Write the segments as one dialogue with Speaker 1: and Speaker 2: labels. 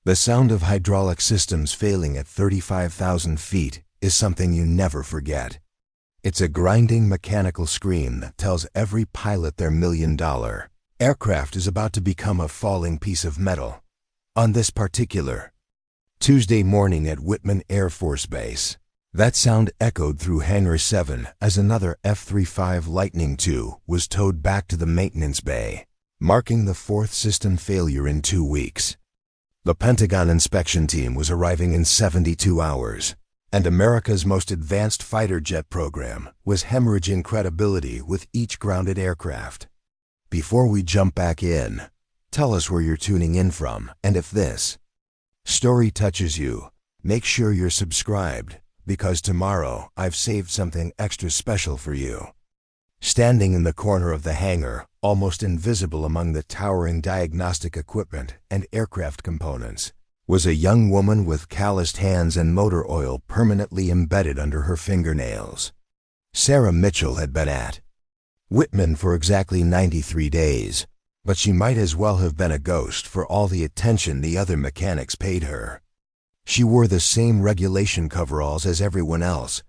Speaker 1: The sound of hydraulic systems failing at 35,000 feet is something you never forget. It's a grinding mechanical scream that tells every pilot their million-dollar aircraft is about to become a falling piece of metal. On this particular Tuesday morning at Whitman Air Force Base, that sound echoed through Hangar 7 as another F-35 Lightning II was towed back to the maintenance bay, marking the fourth system failure in 2 weeks. The Pentagon inspection team was arriving in 72 hours, and America's most advanced fighter jet program was hemorrhaging credibility with each grounded aircraft. Before we jump back in, tell us where you're tuning in from, and if this story touches you, make sure you're subscribed, because tomorrow I've saved something extra special for you. Standing in the corner of the hangar, almost invisible among the towering diagnostic equipment and aircraft components, was a young woman with calloused hands and motor oil permanently embedded under her fingernails. Sarah Mitchell had been at Whitman for exactly 93 days, but she might as well have been a ghost for all the attention the other mechanics paid her. She wore the same regulation coveralls as everyone else,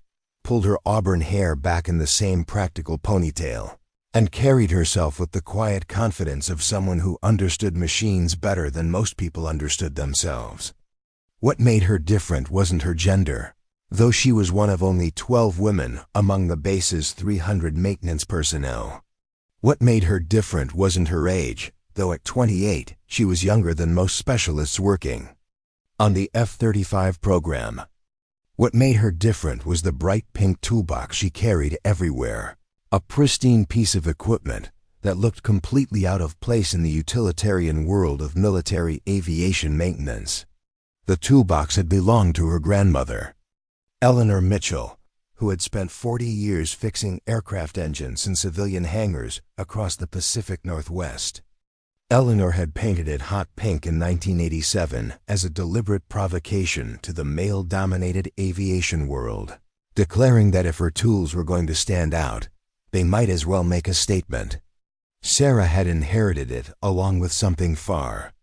Speaker 1: pulled her auburn hair back in the same practical ponytail, and carried herself with the quiet confidence of someone who understood machines better than most people understood themselves. What made her different wasn't her gender, though she was one of only 12 women among the base's 300 maintenance personnel. What made her different wasn't her age, though at 28 she was younger than most specialists working on the F-35 program. What made her different was the bright pink toolbox she carried everywhere, a pristine piece of equipment that looked completely out of place in the utilitarian world of military aviation maintenance. The toolbox had belonged to her grandmother, Eleanor Mitchell, who had spent 40 years fixing aircraft engines in civilian hangars across the Pacific Northwest. Eleanor had painted it hot pink in 1987 as a deliberate provocation to the male-dominated aviation world, declaring that if her tools were going to stand out, they might as well make a statement. Sarah had inherited it along with something far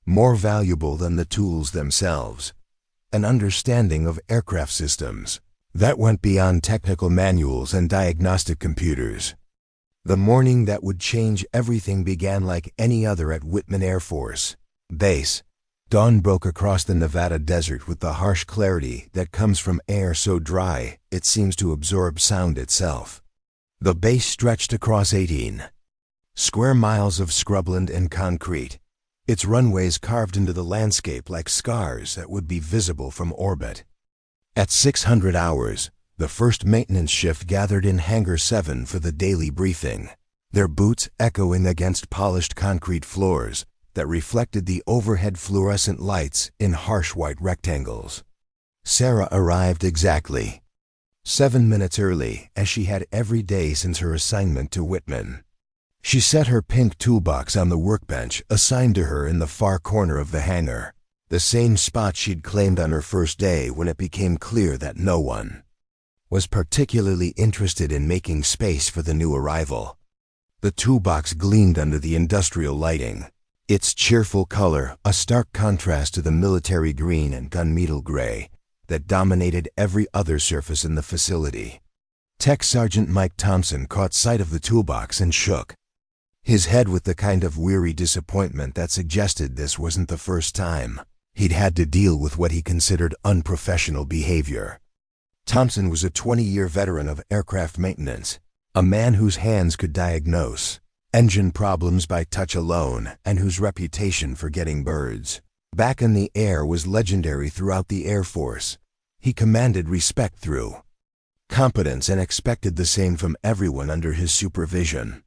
Speaker 1: more valuable than the tools themselves, an understanding of aircraft systems that went beyond technical manuals and diagnostic computers. The morning that would change everything began like any other at Whitman Air Force Base. Dawn broke across the Nevada desert with the harsh clarity that comes from air so dry it seems to absorb sound itself. The base stretched across 18 square miles of scrubland and concrete, its runways carved into the landscape like scars that would be visible from orbit. At 600 hours, the first maintenance shift gathered in Hangar 7 for the daily briefing, their boots echoing against polished concrete floors that reflected the overhead fluorescent lights in harsh white rectangles. Sarah arrived exactly 7 minutes early, as she had every day since her assignment to Whitman. She set her pink toolbox on the workbench assigned to her in the far corner of the hangar, the same spot she'd claimed on her first day when it became clear that no one was particularly interested in making space for the new arrival. The toolbox gleamed under the industrial lighting, its cheerful color a stark contrast to the military green and gunmetal gray that dominated every other surface in the facility. Tech Sergeant Mike Thompson caught sight of the toolbox and shook his head with the kind of weary disappointment that suggested this wasn't the first time he'd had to deal with what he considered unprofessional behavior. Thompson was a 20-year veteran of aircraft maintenance, a man whose hands could diagnose engine problems by touch alone and whose reputation for getting birds back in the air was legendary throughout the Air Force. He commanded respect through competence and expected the same from everyone under his supervision.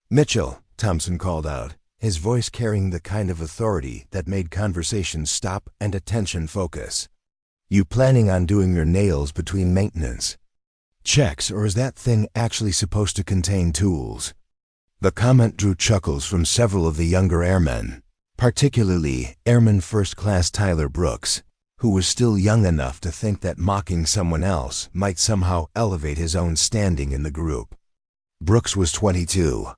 Speaker 1: "Mitchell," Thompson called out, his voice carrying the kind of authority that made conversation stop and attention focus. "You planning on doing your nails between maintenance checks, or is that thing actually supposed to contain tools?" The comment drew chuckles from several of the younger airmen, particularly Airman First Class Tyler Brooks, who was still young enough to think that mocking someone else might somehow elevate his own standing in the group. Brooks was 22,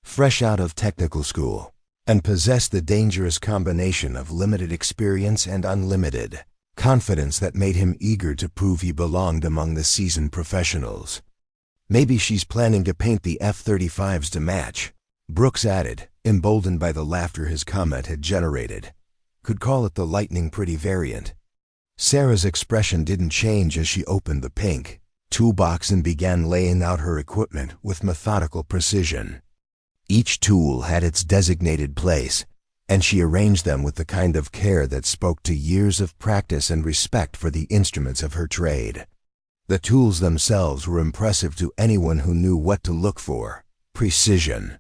Speaker 1: fresh out of technical school, and possessed the dangerous combination of limited experience and unlimited confidence that made him eager to prove he belonged among the seasoned professionals. "Maybe she's planning to paint the F-35s to match," Brooks added, emboldened by the laughter his comment had generated. "Could call it the lightning pretty variant." Sarah's expression didn't change as she opened the pink toolbox and began laying out her equipment with methodical precision. Each tool had its designated place, and she arranged them with the kind of care that spoke to years of practice and respect for the instruments of her trade. The tools themselves were impressive to anyone who knew what to look for: precision.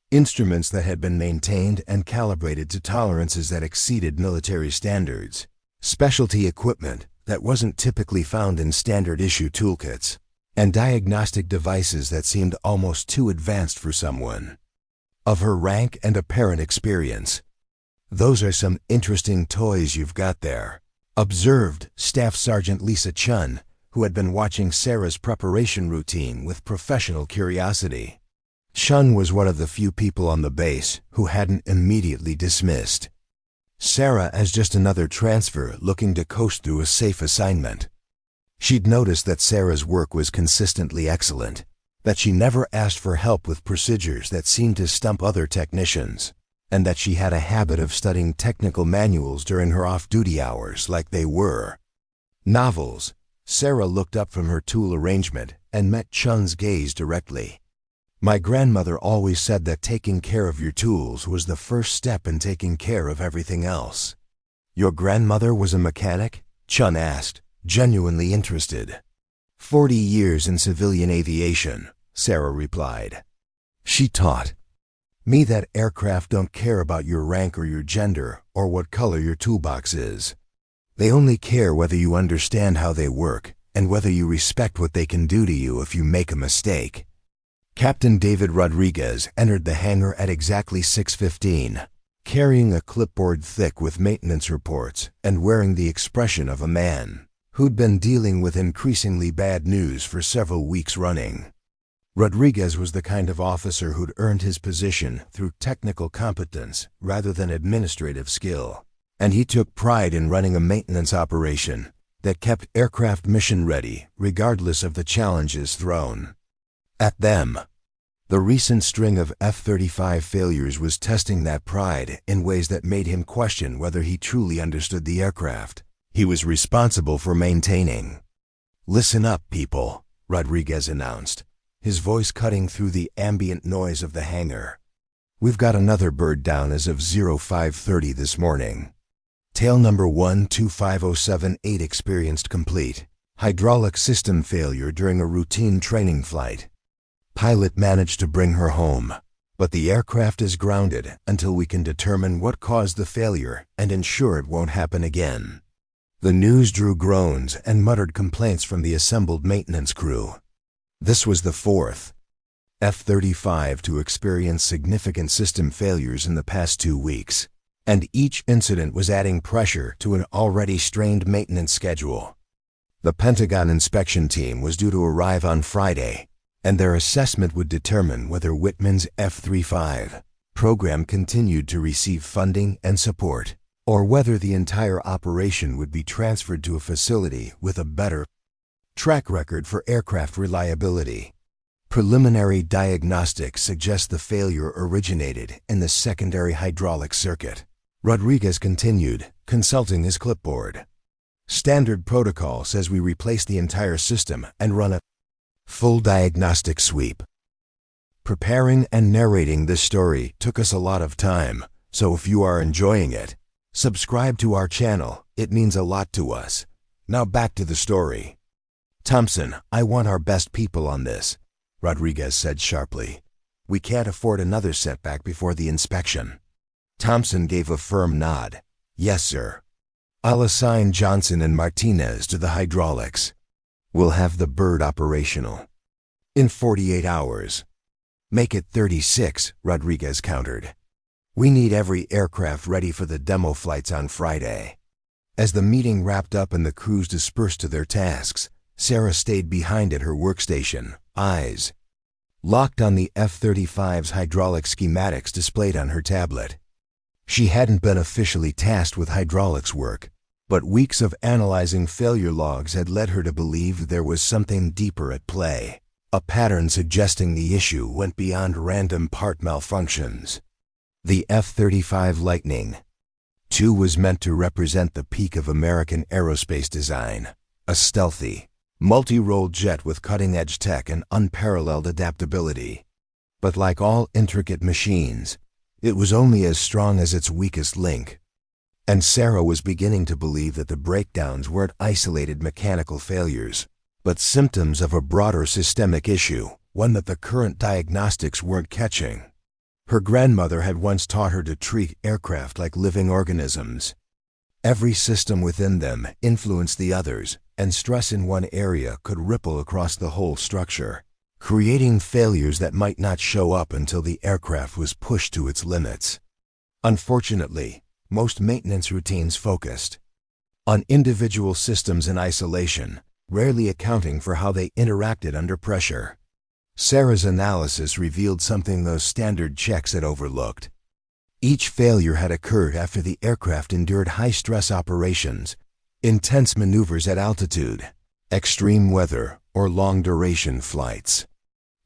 Speaker 1: Instruments that had been maintained and calibrated to tolerances that exceeded military standards. Specialty equipment that wasn't typically found in standard issue toolkits. And diagnostic devices that seemed almost too advanced for someone of her rank and apparent experience. "Those are some interesting toys you've got there," observed Staff Sergeant Lisa Chun, who had been watching Sarah's preparation routine with professional curiosity. Chun was one of the few people on the base who hadn't immediately dismissed Sarah as just another transfer looking to coast through a safe assignment. She'd noticed that Sarah's work was consistently excellent, that she never asked for help with procedures that seemed to stump other technicians, and that she had a habit of studying technical manuals during her off-duty hours like they were novels. Sarah looked up from her tool arrangement and met Chun's gaze directly. "My grandmother always said that taking care of your tools was the first step in taking care of everything else." "Your grandmother was a mechanic?" Chun asked, genuinely interested. 40 years in civilian aviation," Sarah replied. "She taught me that aircraft don't care about your rank or your gender or what color your toolbox is. They only care whether you understand how they work and whether you respect what they can do to you if you make a mistake." Captain David Rodriguez entered the hangar at exactly 6:15, carrying a clipboard thick with maintenance reports and wearing the expression of a man who'd been dealing with increasingly bad news for several weeks running. Rodriguez was the kind of officer who'd earned his position through technical competence rather than administrative skill, and he took pride in running a maintenance operation that kept aircraft mission ready regardless of the challenges thrown at them. The recent string of F-35 failures was testing that pride in ways that made him question whether he truly understood the aircraft he was responsible for maintaining. "Listen up, people," Rodriguez announced, his voice cutting through the ambient noise of the hangar. "We've got another bird down as of 0530 this morning. Tail number 125078 experienced complete hydraulic system failure during a routine training flight. Pilot managed to bring her home, but the aircraft is grounded until we can determine what caused the failure and ensure it won't happen again." The news drew groans and muttered complaints from the assembled maintenance crew. This was the fourth F-35 to experience significant system failures in the past 2 weeks, and each incident was adding pressure to an already strained maintenance schedule. The Pentagon inspection team was due to arrive on Friday, and their assessment would determine whether Whitman's F-35 program continued to receive funding and support, or whether the entire operation would be transferred to a facility with a better track record for aircraft reliability. Preliminary diagnostics suggest the failure originated in the secondary hydraulic circuit. Rodriguez continued, consulting his clipboard. "Standard protocol says we replace the entire system and run a full diagnostic sweep." Preparing and narrating this story took us a lot of time, so if you are enjoying it, subscribe to our channel. It means a lot to us. Now back to the story. "Thompson, I want our best people on this," Rodriguez said sharply. "We can't afford another setback before the inspection." Thompson gave a firm nod. "Yes, sir. I'll assign Johnson and Martinez to the hydraulics. We'll have the bird operational in 48 hours. "Make it 36, Rodriguez countered. "We need every aircraft ready for the demo flights on Friday." As the meeting wrapped up and the crews dispersed to their tasks, Sarah stayed behind at her workstation, eyes locked on the F-35's hydraulic schematics displayed on her tablet. She hadn't been officially tasked with hydraulics work, but weeks of analyzing failure logs had led her to believe there was something deeper at play, a pattern suggesting the issue went beyond random part malfunctions. The F-35 Lightning II was meant to represent the peak of American aerospace design, a stealthy, multi-role jet with cutting-edge tech and unparalleled adaptability. But like all intricate machines, it was only as strong as its weakest link. And Sarah was beginning to believe that the breakdowns weren't isolated mechanical failures, but symptoms of a broader systemic issue, one that the current diagnostics weren't catching. Her grandmother had once taught her to treat aircraft like living organisms. Every system within them influenced the others, and stress in one area could ripple across the whole structure, creating failures that might not show up until the aircraft was pushed to its limits. Unfortunately, most maintenance routines focused on individual systems in isolation, rarely accounting for how they interacted under pressure. Sarah's analysis revealed something those standard checks had overlooked. Each failure had occurred after the aircraft endured high-stress operations, intense maneuvers at altitude, extreme weather, or long-duration flights.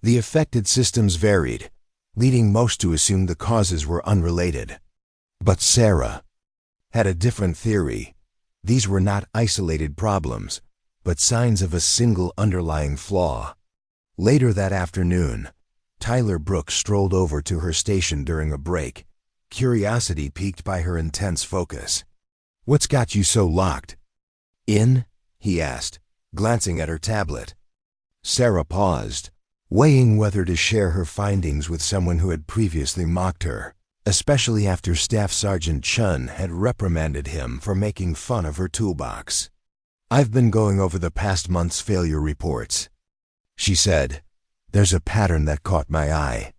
Speaker 1: The affected systems varied, leading most to assume the causes were unrelated. But Sarah had a different theory. These were not isolated problems, but signs of a single underlying flaw. Later that afternoon, Tyler Brooks strolled over to her station during a break, curiosity piqued by her intense focus. "What's got you so locked in?" he asked, glancing at her tablet. Sarah paused, weighing whether to share her findings with someone who had previously mocked her, especially after Staff Sergeant Chun had reprimanded him for making fun of her toolbox. "I've been going over the past month's failure reports," she said. "There's a pattern that caught my eye."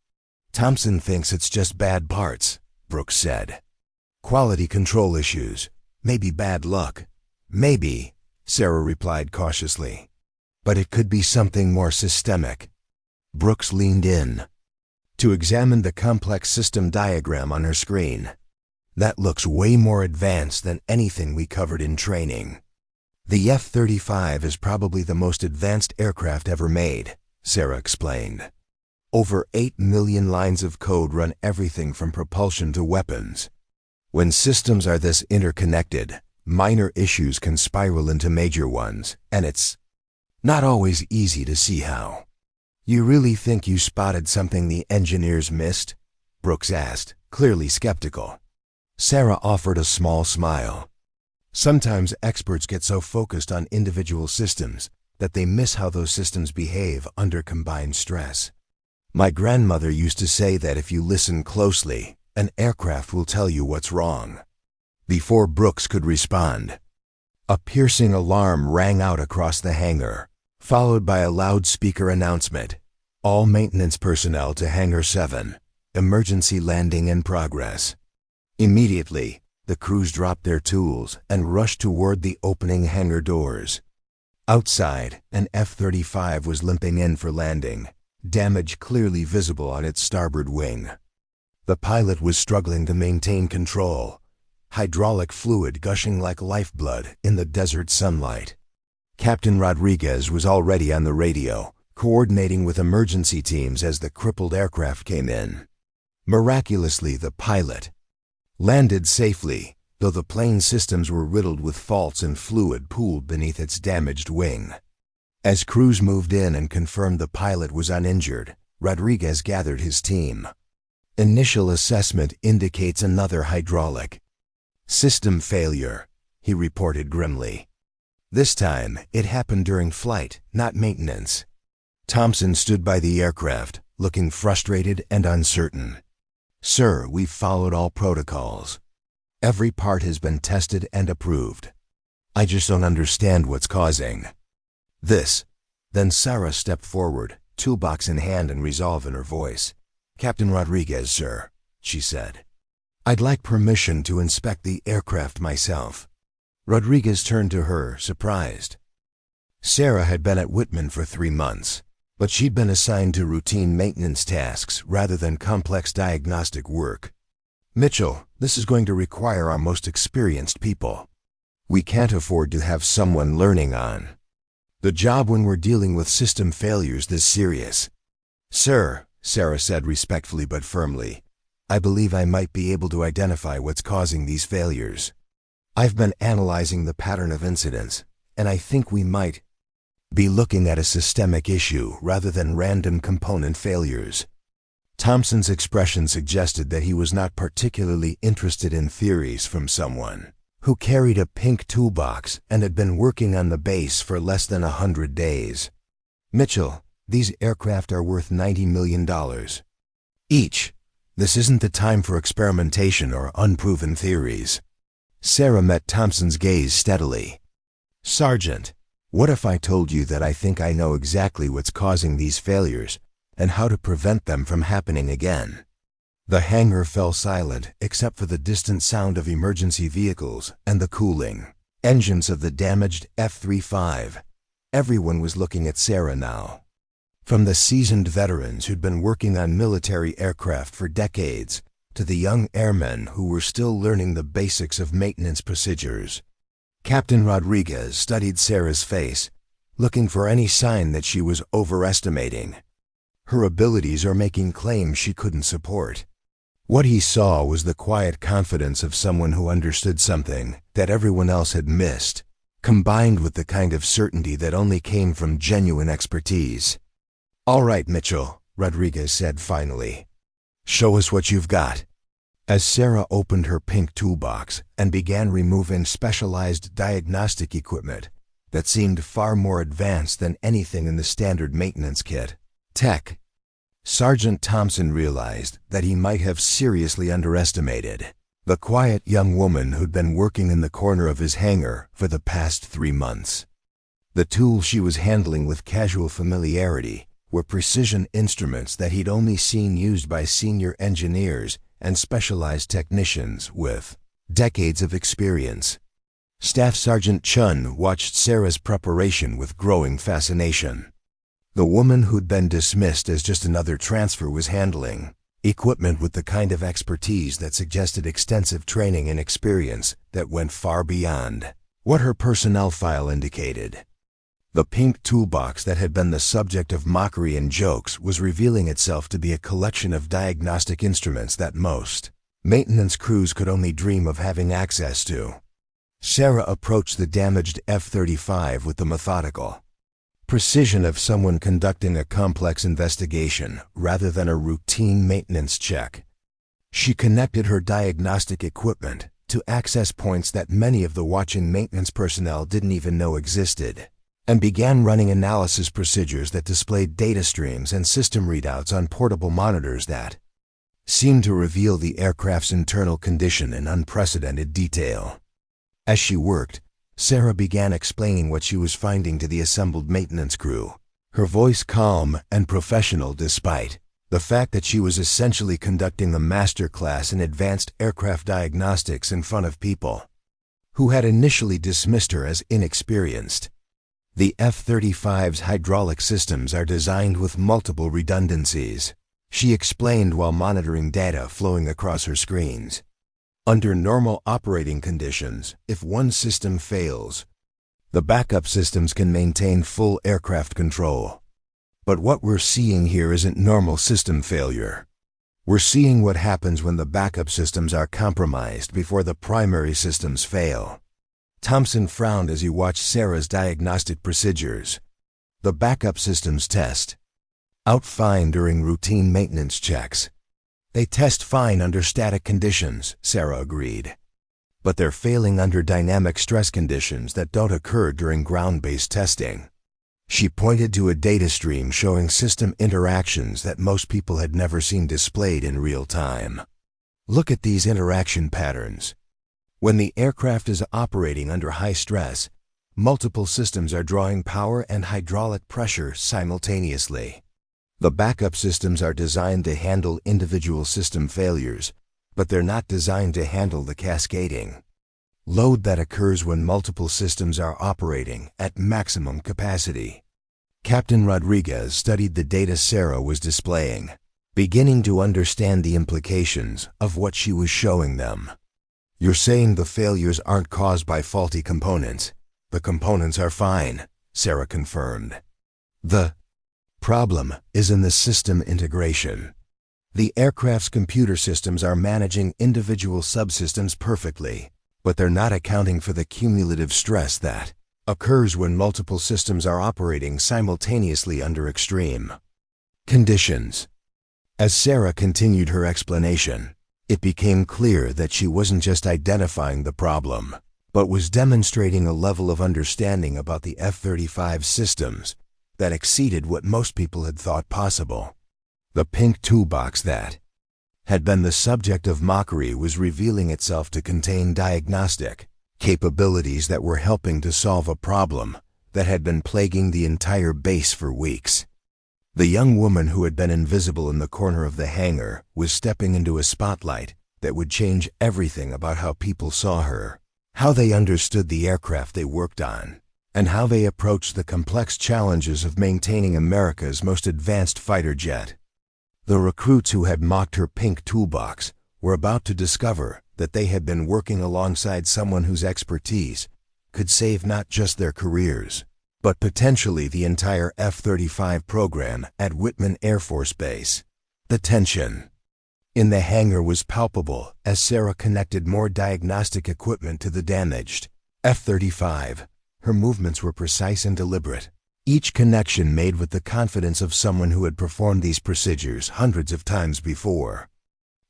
Speaker 1: "Thompson thinks it's just bad parts," Brooks said. "Quality control issues, maybe bad luck." "Maybe," Sarah replied cautiously. "But it could be something more systemic." Brooks leaned in to examine the complex system diagram on her screen. "That looks way more advanced than anything we covered in training." "The F-35 is probably the most advanced aircraft ever made," Sarah explained. "Over 8 million lines of code run everything from propulsion to weapons. When systems are this interconnected, minor issues can spiral into major ones, and it's not always easy to see how." "You really think you spotted something the engineers missed?" Brooks asked, clearly skeptical. Sarah offered a small smile. "Sometimes experts get so focused on individual systems that they miss how those systems behave under combined stress. My grandmother used to say that if you listen closely, an aircraft will tell you what's wrong." Before Brooks could respond, a piercing alarm rang out across the hangar, followed by a loudspeaker announcement: "All maintenance personnel to Hangar 7. Emergency landing in progress." Immediately, the crews dropped their tools and rushed toward the opening hangar doors. Outside, an F-35 was limping in for landing, damage clearly visible on its starboard wing. The pilot was struggling to maintain control, hydraulic fluid gushing like lifeblood in the desert sunlight. Captain Rodriguez was already on the radio, coordinating with emergency teams as the crippled aircraft came in. Miraculously, the pilot landed safely, though the plane's systems were riddled with faults and fluid pooled beneath its damaged wing. As crews moved in and confirmed the pilot was uninjured, Rodriguez gathered his team. "Initial assessment indicates another hydraulic system failure," he reported grimly. "This time, it happened during flight, not maintenance." Thompson stood by the aircraft, looking frustrated and uncertain. "Sir, we've followed all protocols. Every part has been tested and approved. I just don't understand what's causing this." Then Sarah stepped forward, toolbox in hand and resolve in her voice. "Captain Rodriguez, sir," she said. "I'd like permission to inspect the aircraft myself." Rodriguez turned to her, surprised. Sarah had been at Whitman for 3 months, but she'd been assigned to routine maintenance tasks rather than complex diagnostic work. Mitchell, this is going to require our most experienced people. We can't afford to have someone learning on the job when we're dealing with system failures this serious. Sir, Sarah said respectfully but firmly, I believe I might be able to identify what's causing these failures. I've been analyzing the pattern of incidents, and I think we might be looking at a systemic issue rather than random component failures. Thompson's expression suggested that he was not particularly interested in theories from someone who carried a pink toolbox and had been working on the base for less than 100 days. Mitchell, these aircraft are worth $90 million each. This isn't the time for experimentation or unproven theories. Sarah met Thompson's gaze steadily. Sergeant, what if I told you that I think I know exactly what's causing these failures and how to prevent them from happening again? The hangar fell silent except for the distant sound of emergency vehicles and the cooling engines of the damaged F-35. Everyone was looking at Sarah now. From the seasoned veterans who'd been working on military aircraft for decades to the young airmen who were still learning the basics of maintenance procedures. Captain Rodriguez studied Sarah's face, looking for any sign that she was overestimating her abilities or making claims she couldn't support. What he saw was the quiet confidence of someone who understood something that everyone else had missed, combined with the kind of certainty that only came from genuine expertise. All right, Mitchell, Rodriguez said finally. Show us what you've got. As Sarah opened her pink toolbox and began removing specialized diagnostic equipment that seemed far more advanced than anything in the standard maintenance kit, Sergeant Thompson realized that he might have seriously underestimated the quiet young woman who'd been working in the corner of his hangar for the past 3 months. The tools she was handling with casual familiarity were precision instruments that he'd only seen used by senior engineers and specialized technicians with decades of experience. Staff Sergeant Chun watched Sarah's preparation with growing fascination. The woman who'd been dismissed as just another transfer was handling equipment with the kind of expertise that suggested extensive training and experience that went far beyond what her personnel file indicated. The pink toolbox that had been the subject of mockery and jokes was revealing itself to be a collection of diagnostic instruments that most maintenance crews could only dream of having access to. Sarah approached the damaged F-35 with the methodical precision of someone conducting a complex investigation rather than a routine maintenance check. She connected her diagnostic equipment to access points that many of the watching maintenance personnel didn't even know existed, and began running analysis procedures that displayed data streams and system readouts on portable monitors that seemed to reveal the aircraft's internal condition in unprecedented detail. As she worked, Sarah began explaining what she was finding to the assembled maintenance crew, her voice calm and professional despite the fact that she was essentially conducting a master class in advanced aircraft diagnostics in front of people who had initially dismissed her as inexperienced. The F-35's hydraulic systems are designed with multiple redundancies, she explained while monitoring data flowing across her screens. Under normal operating conditions, if one system fails, the backup systems can maintain full aircraft control. But what we're seeing here isn't normal system failure. We're seeing what happens when the backup systems are compromised before the primary systems fail. Thompson frowned as he watched Sarah's diagnostic procedures. The backup systems test out fine during routine maintenance checks. They test fine under static conditions, Sarah agreed. But they're failing under dynamic stress conditions that don't occur during ground-based testing. She pointed to a data stream showing system interactions that most people had never seen displayed in real time. Look at these interaction patterns. When the aircraft is operating under high stress, multiple systems are drawing power and hydraulic pressure simultaneously. The backup systems are designed to handle individual system failures, but they're not designed to handle the cascading load that occurs when multiple systems are operating at maximum capacity. Captain Rodriguez studied the data Sarah was displaying. beginning to understand the implications of what she was showing them. "You're saying the failures aren't caused by faulty components. The components are fine," Sarah confirmed. "The problem is in the system integration. The aircraft's computer systems are managing individual subsystems perfectly, but they're not accounting for the cumulative stress that occurs when multiple systems are operating simultaneously under extreme conditions." As Sarah continued her explanation, it became clear that she wasn't just identifying the problem, but was demonstrating a level of understanding about the F-35 systems that exceeded what most people had thought possible. The pink toolbox that had been the subject of mockery was revealing itself to contain diagnostic capabilities that were helping to solve a problem that had been plaguing the entire base for weeks. The young woman who had been invisible in the corner of the hangar was stepping into a spotlight that would change everything about how people saw her, how they understood the aircraft they worked on, and how they approached the complex challenges of maintaining America's most advanced fighter jet. The recruits who had mocked her pink toolbox were about to discover that they had been working alongside someone whose expertise could save not just their careers, but potentially the entire F-35 program at Whitman Air Force Base. The tension in the hangar was palpable as Sarah connected more diagnostic equipment to the damaged F-35. Her movements were precise and deliberate, each connection made with the confidence of someone who had performed these procedures hundreds of times before.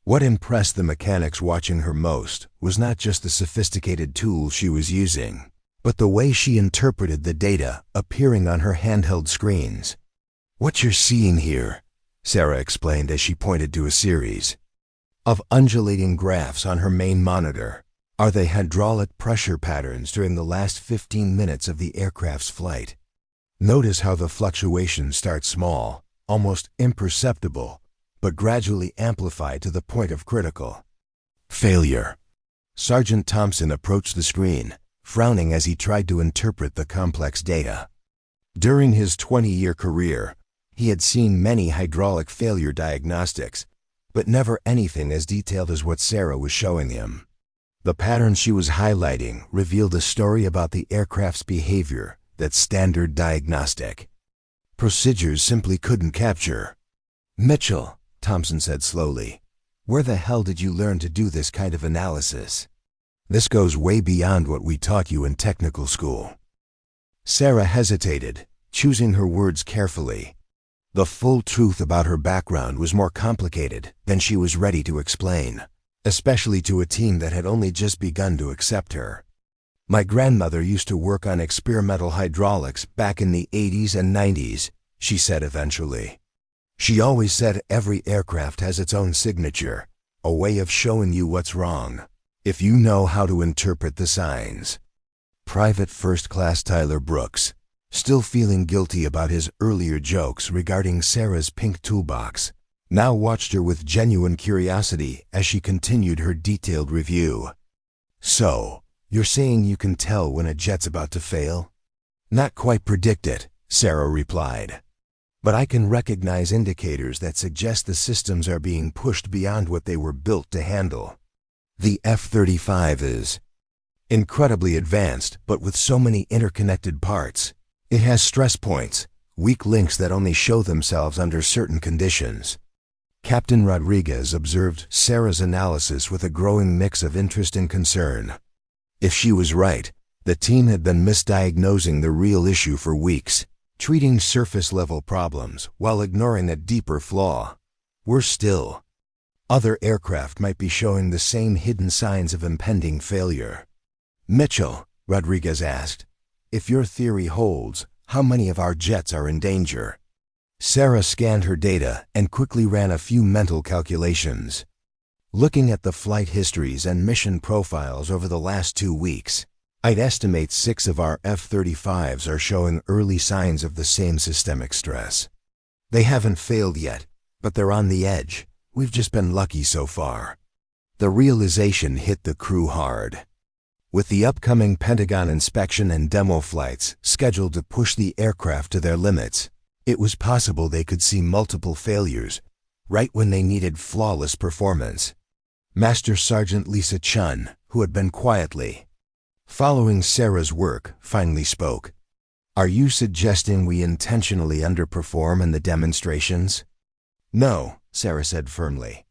Speaker 1: What impressed the mechanics watching her most was not just the sophisticated tools she was using, but the way she interpreted the data appearing on her handheld screens. "What you're seeing here," Sarah explained as she pointed to a series of undulating graphs on her main monitor, "are the hydraulic pressure patterns during the last 15 minutes of the aircraft's flight. Notice how the fluctuations start small, almost imperceptible, but gradually amplify to the point of critical failure." Sergeant Thompson approached the screen, frowning as he tried to interpret the complex data. During his 20-year career, he had seen many hydraulic failure diagnostics, but never anything as detailed as what Sarah was showing him. The patterns she was highlighting revealed a story about the aircraft's behavior that standard diagnostic procedures simply couldn't capture. "Mitchell," Thompson said slowly, "where the hell did you learn to do this kind of analysis? This goes way beyond what we taught you in technical school." Sarah hesitated, choosing her words carefully. The full truth about her background was more complicated than she was ready to explain, especially to a team that had only just begun to accept her. "My grandmother used to work on experimental hydraulics back in the 80s and 90s, she said eventually. "She always said every aircraft has its own signature, a way of showing you what's wrong, if you know how to interpret the signs." Private First Class Tyler Brooks, still feeling guilty about his earlier jokes regarding Sarah's pink toolbox, now watched her with genuine curiosity as she continued her detailed review. "So, you're saying you can tell when a jet's about to fail?" "Not quite predict it," Sarah replied. "But I can recognize indicators that suggest the systems are being pushed beyond what they were built to handle. The F-35 is incredibly advanced, but with so many interconnected parts. It has stress points, weak links that only show themselves under certain conditions." Captain Rodriguez observed Sarah's analysis with a growing mix of interest and concern. If she was right, the team had been misdiagnosing the real issue for weeks, treating surface-level problems while ignoring a deeper flaw. Worse still, other aircraft might be showing the same hidden signs of impending failure. "Mitchell," Rodriguez asked, "if your theory holds, how many of our jets are in danger?" Sarah scanned her data and quickly ran a few mental calculations. "Looking at the flight histories and mission profiles over the last 2 weeks, I'd estimate 6 of our F-35s are showing early signs of the same systemic stress. They haven't failed yet, but they're on the edge. We've just been lucky so far." The realization hit the crew hard. With the upcoming Pentagon inspection and demo flights scheduled to push the aircraft to their limits, it was possible they could see multiple failures right when they needed flawless performance. Master Sergeant Lisa Chun, who had been quietly following Sarah's work, finally spoke. "Are you suggesting we intentionally underperform in the demonstrations?" "No," Sarah said firmly.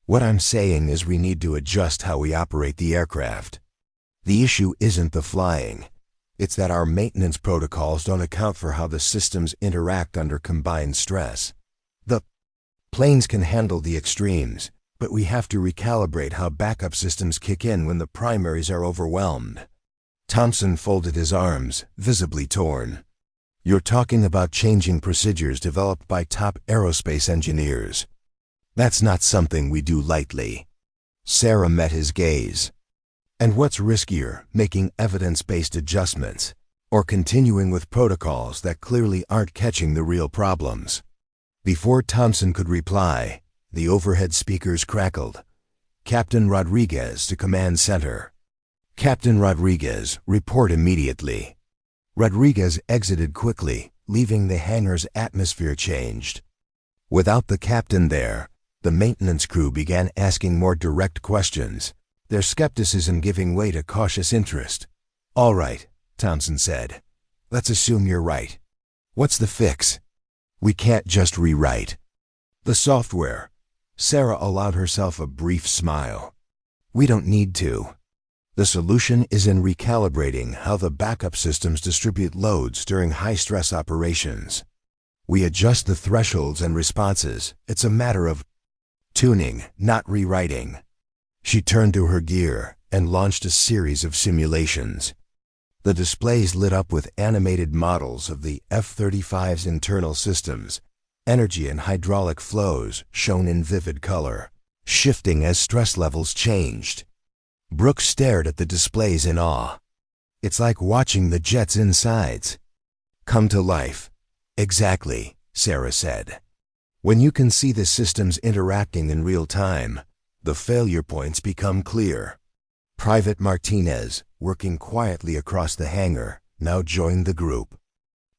Speaker 1: "What I'm saying is we need to adjust how we operate the aircraft. The issue isn't the flying. It's that our maintenance protocols don't account for how the systems interact under combined stress. The planes can handle the extremes, but we have to recalibrate how backup systems kick in when the primaries are overwhelmed." Thompson folded his arms, visibly torn. "You're talking about changing procedures developed by top aerospace engineers. That's not something we do lightly." Sarah met his gaze. "And what's riskier, making evidence-based adjustments, or continuing with protocols that clearly aren't catching the real problems?" Before Thompson could reply, the overhead speakers crackled. "Captain Rodriguez to Command Center." "Captain Rodriguez, report immediately." Rodriguez exited quickly, leaving the hangar's atmosphere changed. Without the captain there, the maintenance crew began asking more direct questions, their skepticism giving way to cautious interest. "All right," Thompson said. "Let's assume you're right. What's the fix?" "We can't just rewrite the software." Sarah allowed herself a brief smile. "We don't need to. The solution is in recalibrating how the backup systems distribute loads during high-stress operations. We adjust the thresholds and responses. It's a matter of tuning, not rewriting." She turned to her gear and launched a series of simulations. The displays lit up with animated models of the F-35's internal systems, energy and hydraulic flows shown in vivid color, shifting as stress levels changed. Brooke stared at the displays in awe. "It's like watching the jet's insides come to life." "Exactly," Sarah said. "When you can see the systems interacting in real time, the failure points become clear." Private Martinez, working quietly across the hangar, now joined the group.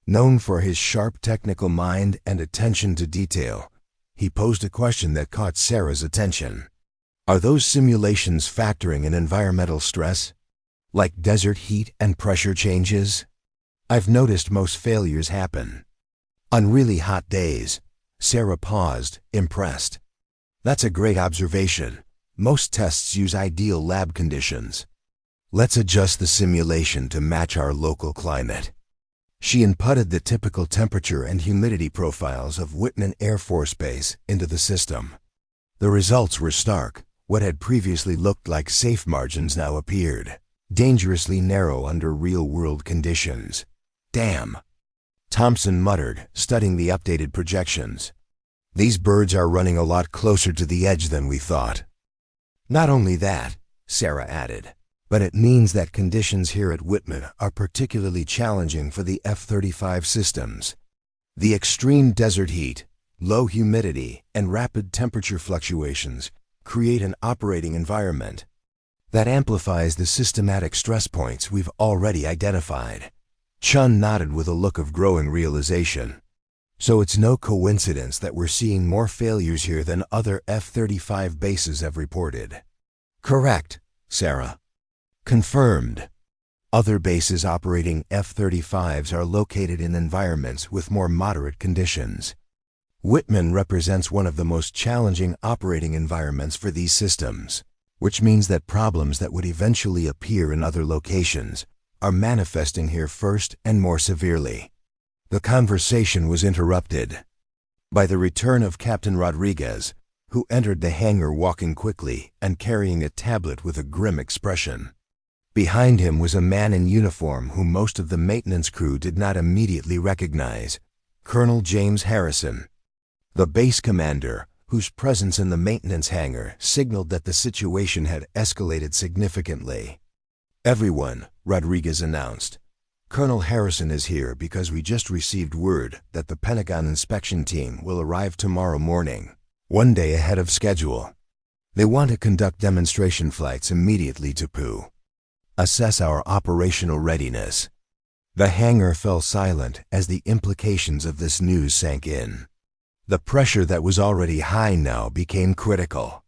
Speaker 1: Known for his sharp technical mind and attention to detail, he posed a question that caught Sarah's attention. "Are those simulations factoring in environmental stress, like desert heat and pressure changes? I've noticed most failures happen on really hot days." Sarah paused, impressed. "That's a great observation. Most tests use ideal lab conditions. Let's adjust the simulation to match our local climate." She inputted the typical temperature and humidity profiles of Whitman Air Force Base into the system. The results were stark. What had previously looked like safe margins now appeared dangerously narrow under real-world conditions. "Damn," Thompson muttered, studying the updated projections. "These birds are running a lot closer to the edge than we thought." "Not only that," Sarah added, "but it means that conditions here at Whitman are particularly challenging for the F-35 systems. The extreme desert heat, low humidity, and rapid temperature fluctuations create an operating environment that amplifies the systematic stress points we've already identified." Chun nodded with a look of growing realization. "So it's no coincidence that we're seeing more failures here than other F-35 bases have reported." "Correct, Sarah." "Confirmed. Other bases operating F-35s are located in environments with more moderate conditions. Whitman represents one of the most challenging operating environments for these systems, which means that problems that would eventually appear in other locations are manifesting here first and more severely." The conversation was interrupted by the return of Captain Rodriguez, who entered the hangar walking quickly and carrying a tablet with a grim expression. Behind him was a man in uniform whom most of the maintenance crew did not immediately recognize, Colonel James Harrison, the base commander, whose presence in the maintenance hangar signaled that the situation had escalated significantly. "Everyone," Rodriguez announced. "Colonel Harrison is here because we just received word that the Pentagon inspection team will arrive tomorrow morning, one day ahead of schedule. They want to conduct demonstration flights immediately to Pooh, assess our operational readiness." The hangar fell silent as the implications of this news sank in. The pressure that was already high now became critical.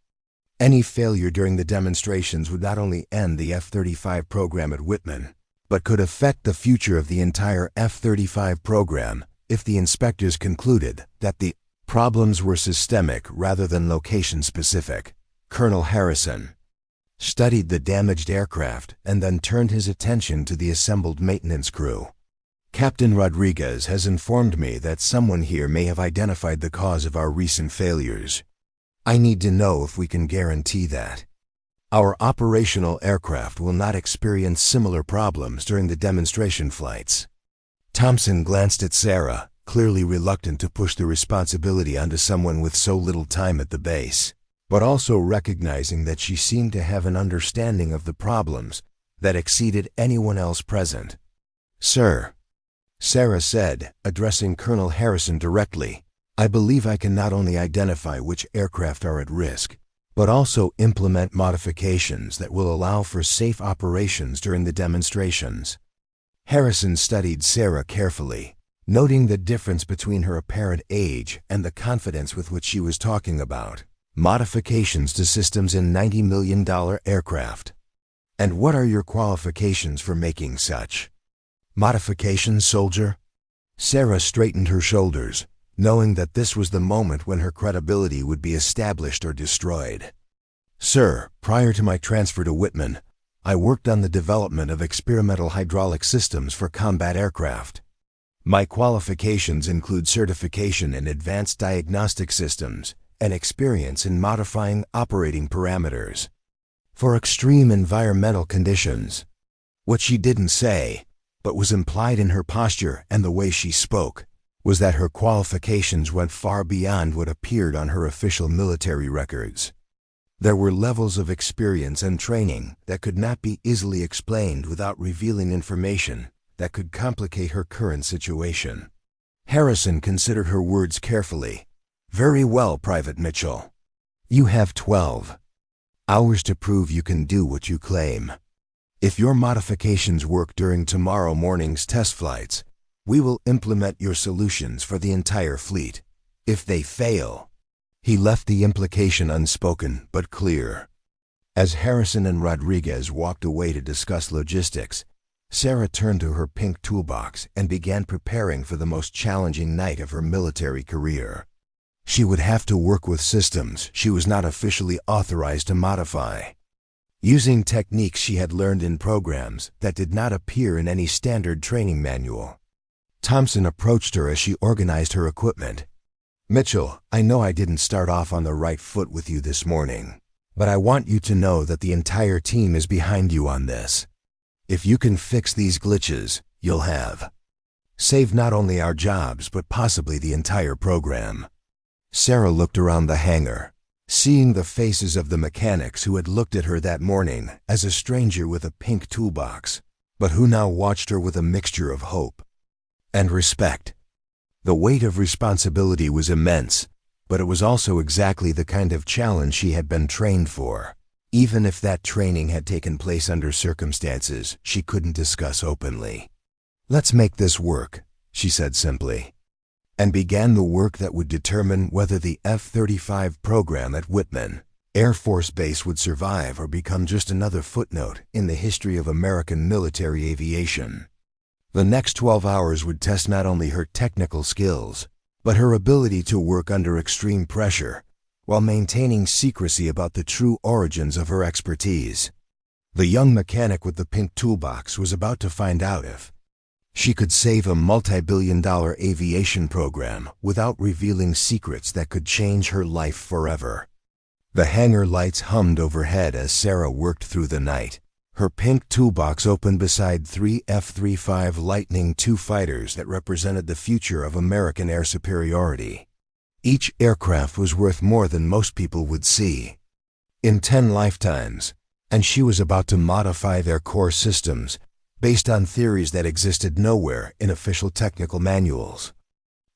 Speaker 1: Any failure during the demonstrations would not only end the F-35 program at Whitman, but could affect the future of the entire F-35 program if the inspectors concluded that the problems were systemic rather than location-specific. Colonel Harrison studied the damaged aircraft and then turned his attention to the assembled maintenance crew. Captain Rodriguez has informed me that someone here may have identified the cause of our recent failures. I need to know if we can guarantee that our operational aircraft will not experience similar problems during the demonstration flights. Thompson glanced at Sarah, clearly reluctant to push the responsibility onto someone with so little time at the base, but also recognizing that she seemed to have an understanding of the problems that exceeded anyone else present. "Sir," Sarah said, addressing Colonel Harrison directly, "I believe I can not only identify which aircraft are at risk, but also implement modifications that will allow for safe operations during the demonstrations." Harrison studied Sarah carefully, noting the difference between her apparent age and the confidence with which she was talking about modifications to systems in $90 million aircraft. "And what are your qualifications for making such modifications, soldier?" Sarah straightened her shoulders, knowing that this was the moment when her credibility would be established or destroyed. "Sir, prior to my transfer to Whitman, I worked on the development of experimental hydraulic systems for combat aircraft. My qualifications include certification in advanced diagnostic systems and experience in modifying operating parameters for extreme environmental conditions." What she didn't say, but was implied in her posture and the way she spoke, was that her qualifications went far beyond what appeared on her official military records. There were levels of experience and training that could not be easily explained without revealing information that could complicate her current situation. Harrison considered her words carefully. "Very well, Private Mitchell. You have 12 hours to prove you can do what you claim. If your modifications work during tomorrow morning's test flights, we will implement your solutions for the entire fleet. If they fail..." He left the implication unspoken but clear. As Harrison and Rodriguez walked away to discuss logistics, Sarah turned to her pink toolbox and began preparing for the most challenging night of her military career. She would have to work with systems she was not officially authorized to modify, using techniques she had learned in programs that did not appear in any standard training manual. Thompson approached her as she organized her equipment. "Mitchell, I know I didn't start off on the right foot with you this morning, but I want you to know that the entire team is behind you on this. If you can fix these glitches, you'll have saved not only our jobs but possibly the entire program." Sarah looked around the hangar, seeing the faces of the mechanics who had looked at her that morning as a stranger with a pink toolbox, but who now watched her with a mixture of hope and respect. The weight of responsibility was immense, but it was also exactly the kind of challenge she had been trained for, even if that training had taken place under circumstances she couldn't discuss openly. "Let's make this work," she said simply, and began the work that would determine whether the F-35 program at Whitman Air Force Base would survive or become just another footnote in the history of American military aviation. The next 12 hours would test not only her technical skills, but her ability to work under extreme pressure while maintaining secrecy about the true origins of her expertise. The young mechanic with the pink toolbox was about to find out if she could save a multi-billion-dollar aviation program without revealing secrets that could change her life forever. The hangar lights hummed overhead as Sarah worked through the night. Her pink toolbox opened beside 3 F-35 Lightning II fighters that represented the future of American air superiority. Each aircraft was worth more than most people would see in 10 lifetimes, and she was about to modify their core systems based on theories that existed nowhere in official technical manuals.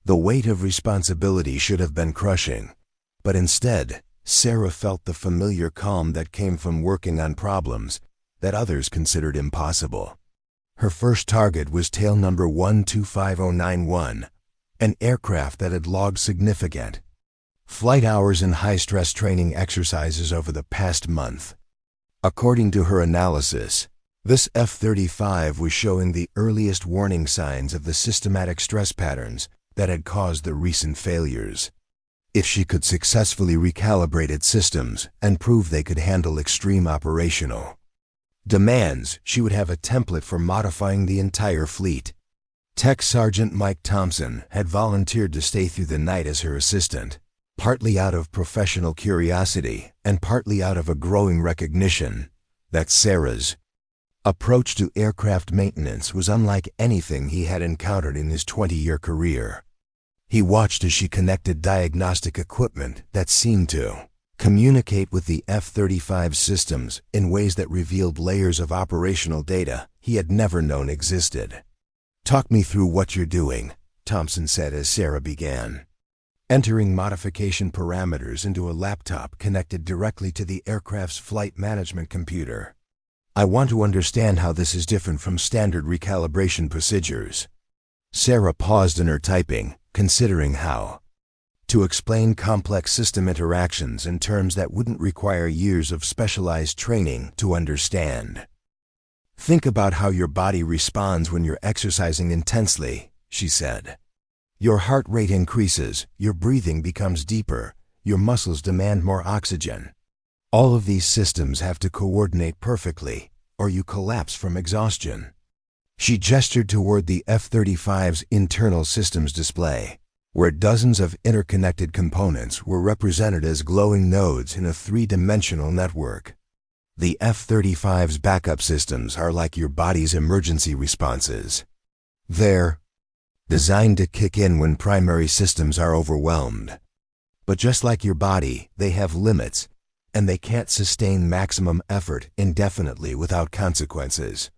Speaker 1: The weight of responsibility should have been crushing, but instead, Sarah felt the familiar calm that came from working on problems that others considered impossible. Her first target was tail number 125091, an aircraft that had logged significant flight hours and high-stress training exercises over the past month. According to her analysis, this F-35 was showing the earliest warning signs of the systematic stress patterns that had caused the recent failures. If she could successfully recalibrate its systems and prove they could handle extreme operational demands, she would have a template for modifying the entire fleet. Tech Sergeant Mike Thompson had volunteered to stay through the night as her assistant, partly out of professional curiosity and partly out of a growing recognition that Sarah's approach to aircraft maintenance was unlike anything he had encountered in his 20-year career. He watched as she connected diagnostic equipment that seemed to communicate with the F-35 systems in ways that revealed layers of operational data he had never known existed. "Talk me through what you're doing," Thompson said as Sarah began, entering modification parameters into a laptop connected directly to the aircraft's flight management computer. "I want to understand how this is different from standard recalibration procedures." Sarah paused in her typing, considering how to explain complex system interactions in terms that wouldn't require years of specialized training to understand. "Think about how your body responds when you're exercising intensely," she said. "Your heart rate increases, your breathing becomes deeper, your muscles demand more oxygen. All of these systems have to coordinate perfectly, or you collapse from exhaustion." She gestured toward the F-35's internal systems display, where dozens of interconnected components were represented as glowing nodes in a three-dimensional network. "The F-35's backup systems are like your body's emergency responses. They're designed to kick in when primary systems are overwhelmed. But just like your body, they have limits, and they can't sustain maximum effort indefinitely without consequences."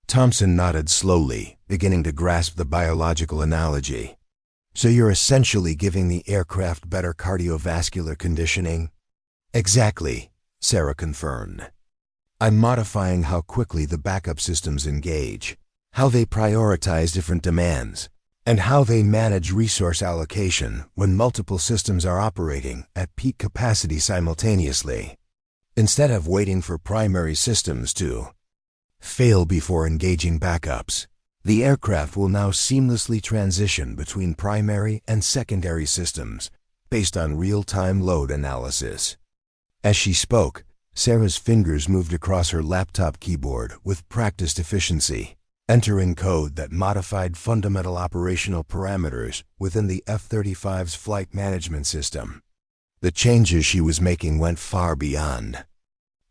Speaker 1: Thompson nodded slowly, beginning to grasp the biological analogy. "So you're essentially giving the aircraft better cardiovascular conditioning?" "Exactly," Sarah confirmed. "I'm modifying how quickly the backup systems engage, how they prioritize different demands, and how they manage resource allocation when multiple systems are operating at peak capacity simultaneously. Instead of waiting for primary systems to fail before engaging backups, the aircraft will now seamlessly transition between primary and secondary systems based on real-time load analysis." As she spoke, Sarah's fingers moved across her laptop keyboard with practiced efficiency, entering code that modified fundamental operational parameters within the F-35's flight management system. The changes she was making went far beyond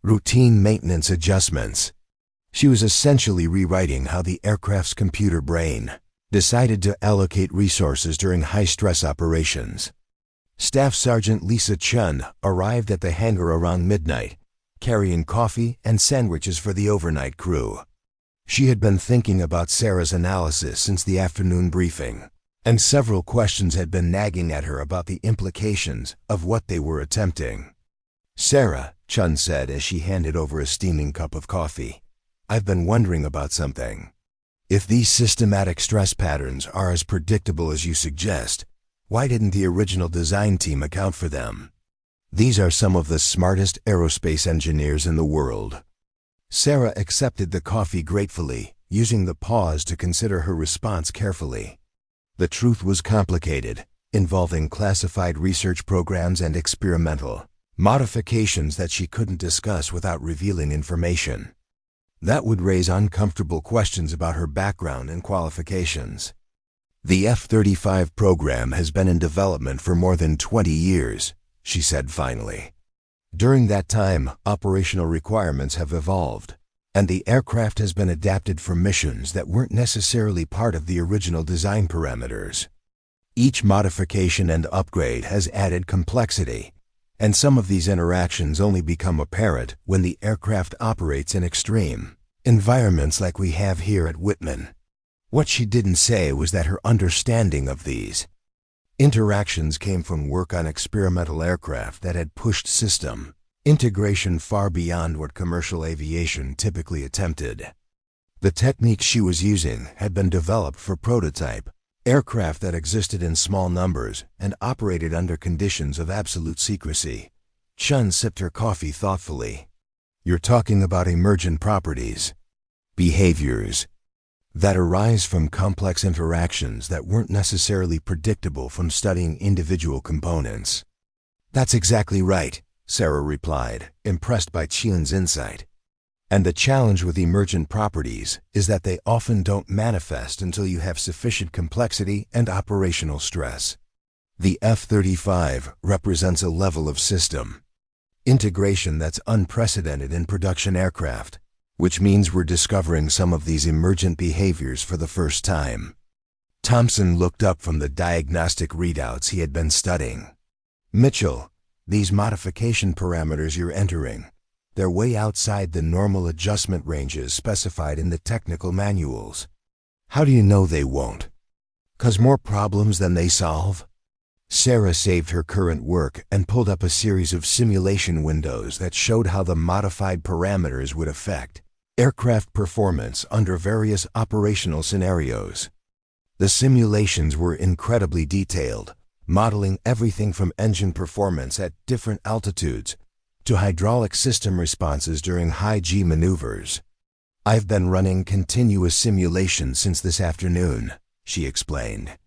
Speaker 1: routine maintenance adjustments. She was essentially rewriting how the aircraft's computer brain decided to allocate resources during high-stress operations. Staff Sergeant Lisa Chun arrived at the hangar around midnight, carrying coffee and sandwiches for the overnight crew. She had been thinking about Sarah's analysis since the afternoon briefing, and several questions had been nagging at her about the implications of what they were attempting. "Sarah," Chun said as she handed over a steaming cup of coffee, "I've been wondering about something. If these systematic stress patterns are as predictable as you suggest, why didn't the original design team account for them? These are some of the smartest aerospace engineers in the world." Sarah accepted the coffee gratefully, using the pause to consider her response carefully. The truth was complicated, involving classified research programs and experimental modifications that she couldn't discuss without revealing information that would raise uncomfortable questions about her background and qualifications. "The F-35 program has been in development for more than 20 years, she said finally. "During that time, operational requirements have evolved, and the aircraft has been adapted for missions that weren't necessarily part of the original design parameters. Each modification and upgrade has added complexity, and some of these interactions only become apparent when the aircraft operates in extreme environments like we have here at Whitman." What she didn't say was that her understanding of these interactions came from work on experimental aircraft that had pushed system integration far beyond what commercial aviation typically attempted. The techniques she was using had been developed for prototype, aircraft that existed in small numbers and operated under conditions of absolute secrecy. Chun sipped her coffee thoughtfully. You're talking about emergent properties, behaviors, that arise from complex interactions that weren't necessarily predictable from studying individual components. That's exactly right, Sarah replied, impressed by Chun's insight. And the challenge with emergent properties is that they often don't manifest until you have sufficient complexity and operational stress. The F-35 represents a level of system integration that's unprecedented in production aircraft, which means we're discovering some of these emergent behaviors for the first time. Thompson looked up from the diagnostic readouts he had been studying. Mitchell, these modification parameters you're entering, they're way outside the normal adjustment ranges specified in the technical manuals. How do you know they won't? 'Cause more problems than they solve? Sarah saved her current work and pulled up a series of simulation windows that showed how the modified parameters would affect aircraft performance under various operational scenarios. The simulations were incredibly detailed, modeling everything from engine performance at different altitudes to hydraulic system responses during high-G maneuvers. I've been running continuous simulations since this afternoon, she explained.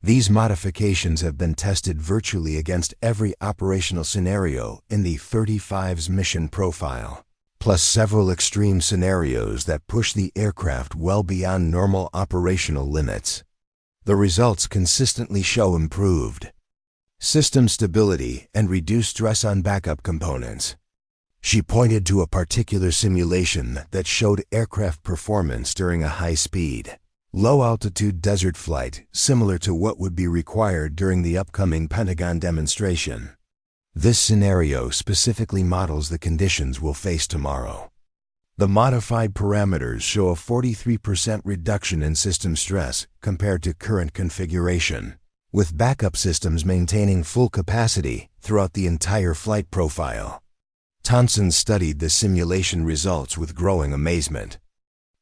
Speaker 1: These modifications have been tested virtually against every operational scenario in the F-35's mission profile, plus several extreme scenarios that push the aircraft well beyond normal operational limits. The results consistently show improved system stability and reduced stress on backup components. She pointed to a particular simulation that showed aircraft performance during a high-speed, low-altitude desert flight similar to what would be required during the upcoming Pentagon demonstration. This scenario specifically models the conditions we'll face tomorrow. The modified parameters show a 43% reduction in system stress compared to current configuration, with backup systems maintaining full capacity throughout the entire flight profile. Thompson studied the simulation results with growing amazement.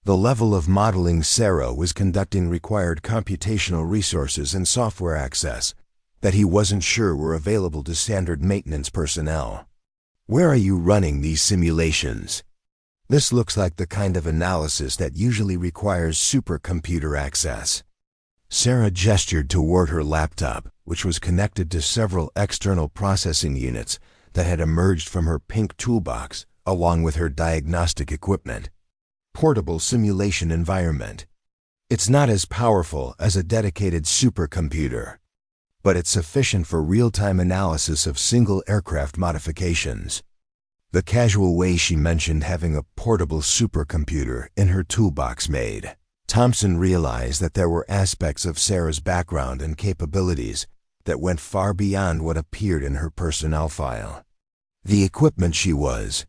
Speaker 1: The level of modeling Sarah was conducting required computational resources and software access that he wasn't sure were available to standard maintenance personnel. Where are you running these simulations? This looks like the kind of analysis that usually requires supercomputer access. Sarah gestured toward her laptop, which was connected to several external processing units that had emerged from her pink toolbox along with her diagnostic equipment. Portable simulation environment. It's not as powerful as a dedicated supercomputer, but it's sufficient for real-time analysis of single aircraft modifications. The casual way she mentioned having a portable supercomputer in her toolbox made Thompson realized that there were aspects of Sarah's background and capabilities that went far beyond what appeared in her personnel file. The equipment she was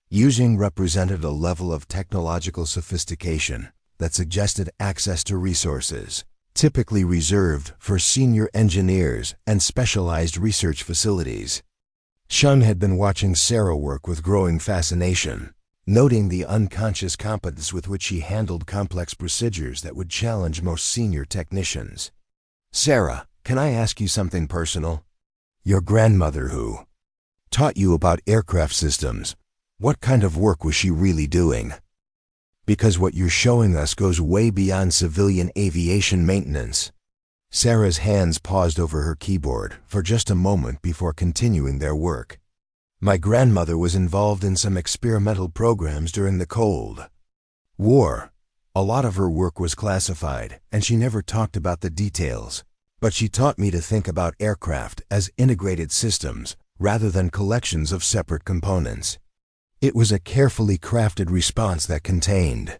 Speaker 1: using represented a level of technological sophistication that suggested access to resources typically reserved for senior engineers and specialized research facilities. Shun had been watching Sarah work with growing fascination, noting the unconscious competence with which she handled complex procedures that would challenge most senior technicians. Sarah, can I ask you something personal? Your grandmother who taught you about aircraft systems, what kind of work was she really doing? Because what you're showing us goes way beyond civilian aviation maintenance. Sarah's hands paused over her keyboard for just a moment before continuing their work. My grandmother was involved in some experimental programs during the Cold War. A lot of her work was classified, and she never talked about the details. But she taught me to think about aircraft as integrated systems rather than collections of separate components. It was a carefully crafted response that contained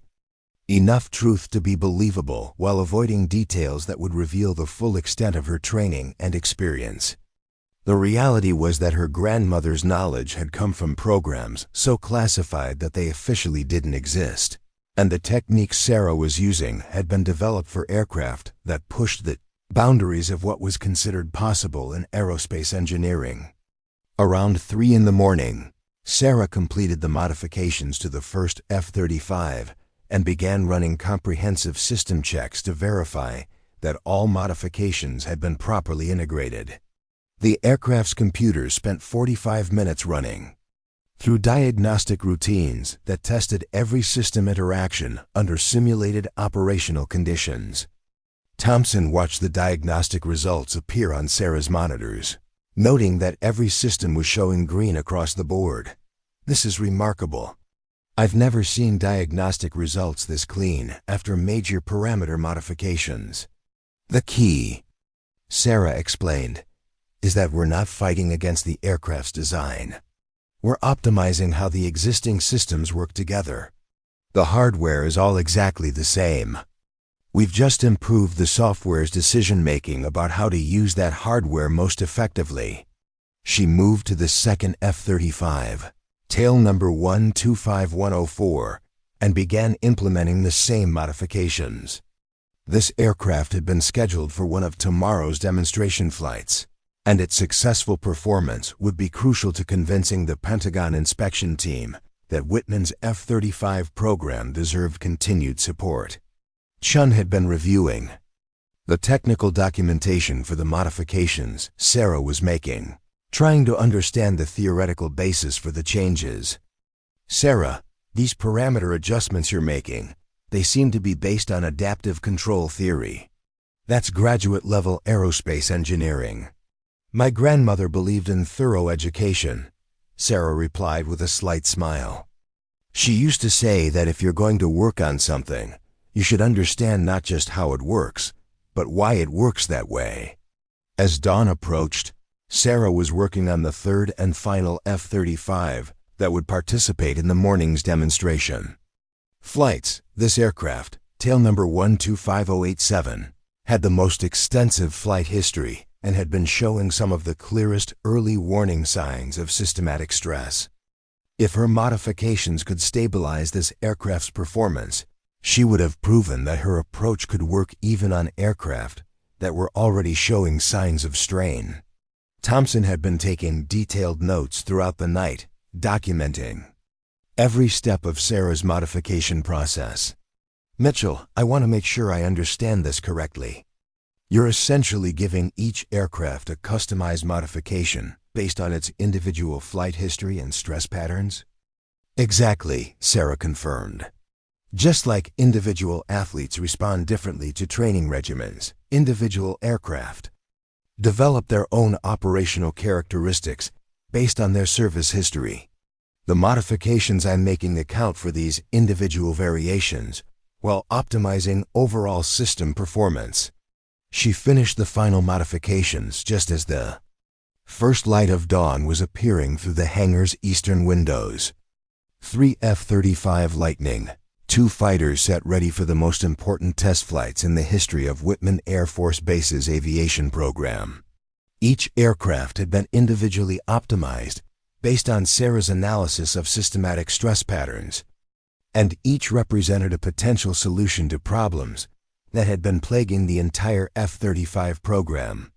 Speaker 1: enough truth to be believable while avoiding details that would reveal the full extent of her training and experience. The reality was that her grandmother's knowledge had come from programs so classified that they officially didn't exist, and the techniques Sarah was using had been developed for aircraft that pushed the boundaries of what was considered possible in aerospace engineering. Around 3 in the morning, Sarah completed the modifications to the first F-35 and began running comprehensive system checks to verify that all modifications had been properly integrated. The aircraft's computers spent 45 minutes running through diagnostic routines that tested every system interaction under simulated operational conditions. Thompson watched the diagnostic results appear on Sarah's monitors, noting that every system was showing green across the board. "This is remarkable. I've never seen diagnostic results this clean after major parameter modifications. The key," Sarah explained, "is that we're not fighting against the aircraft's design. We're optimizing how the existing systems work together. The hardware is all exactly the same. We've just improved the software's decision-making about how to use that hardware most effectively." She moved to the second F-35, tail number 125104, and began implementing the same modifications. This aircraft had been scheduled for one of tomorrow's demonstration flights, and its successful performance would be crucial to convincing the Pentagon inspection team that Whitman's F-35 program deserved continued support. Chun had been reviewing the technical documentation for the modifications Sarah was making, trying to understand the theoretical basis for the changes. "Sarah, these parameter adjustments you're making, they seem to be based on adaptive control theory. That's graduate-level aerospace engineering." "My grandmother believed in thorough education," Sarah replied with a slight smile. "She used to say that if you're going to work on something, you should understand not just how it works, but why it works that way." As dawn approached, Sarah was working on the third and final F-35 that would participate in the morning's demonstration flights. This aircraft, tail number 125087, had the most extensive flight history and had been showing some of the clearest early warning signs of systematic stress. If her modifications could stabilize this aircraft's performance, she would have proven that her approach could work even on aircraft that were already showing signs of strain. Thompson had been taking detailed notes throughout the night, documenting every step of Sarah's modification process. "Mitchell, I want to make sure I understand this correctly. You're essentially giving each aircraft a customized modification based on its individual flight history and stress patterns?" "Exactly," Sarah confirmed. "Just like individual athletes respond differently to training regimens, individual aircraft develop their own operational characteristics based on their service history. The modifications I'm making account for these individual variations while optimizing overall system performance." She finished the final modifications just as the first light of dawn was appearing through the hangar's eastern windows. 3 F-35 Lightning, 2 fighters set ready for the most important test flights in the history of Whitman Air Force Base's aviation program. Each aircraft had been individually optimized based on Sarah's analysis of systematic stress patterns, and each represented a potential solution to problems that had been plaguing the entire F-35 program.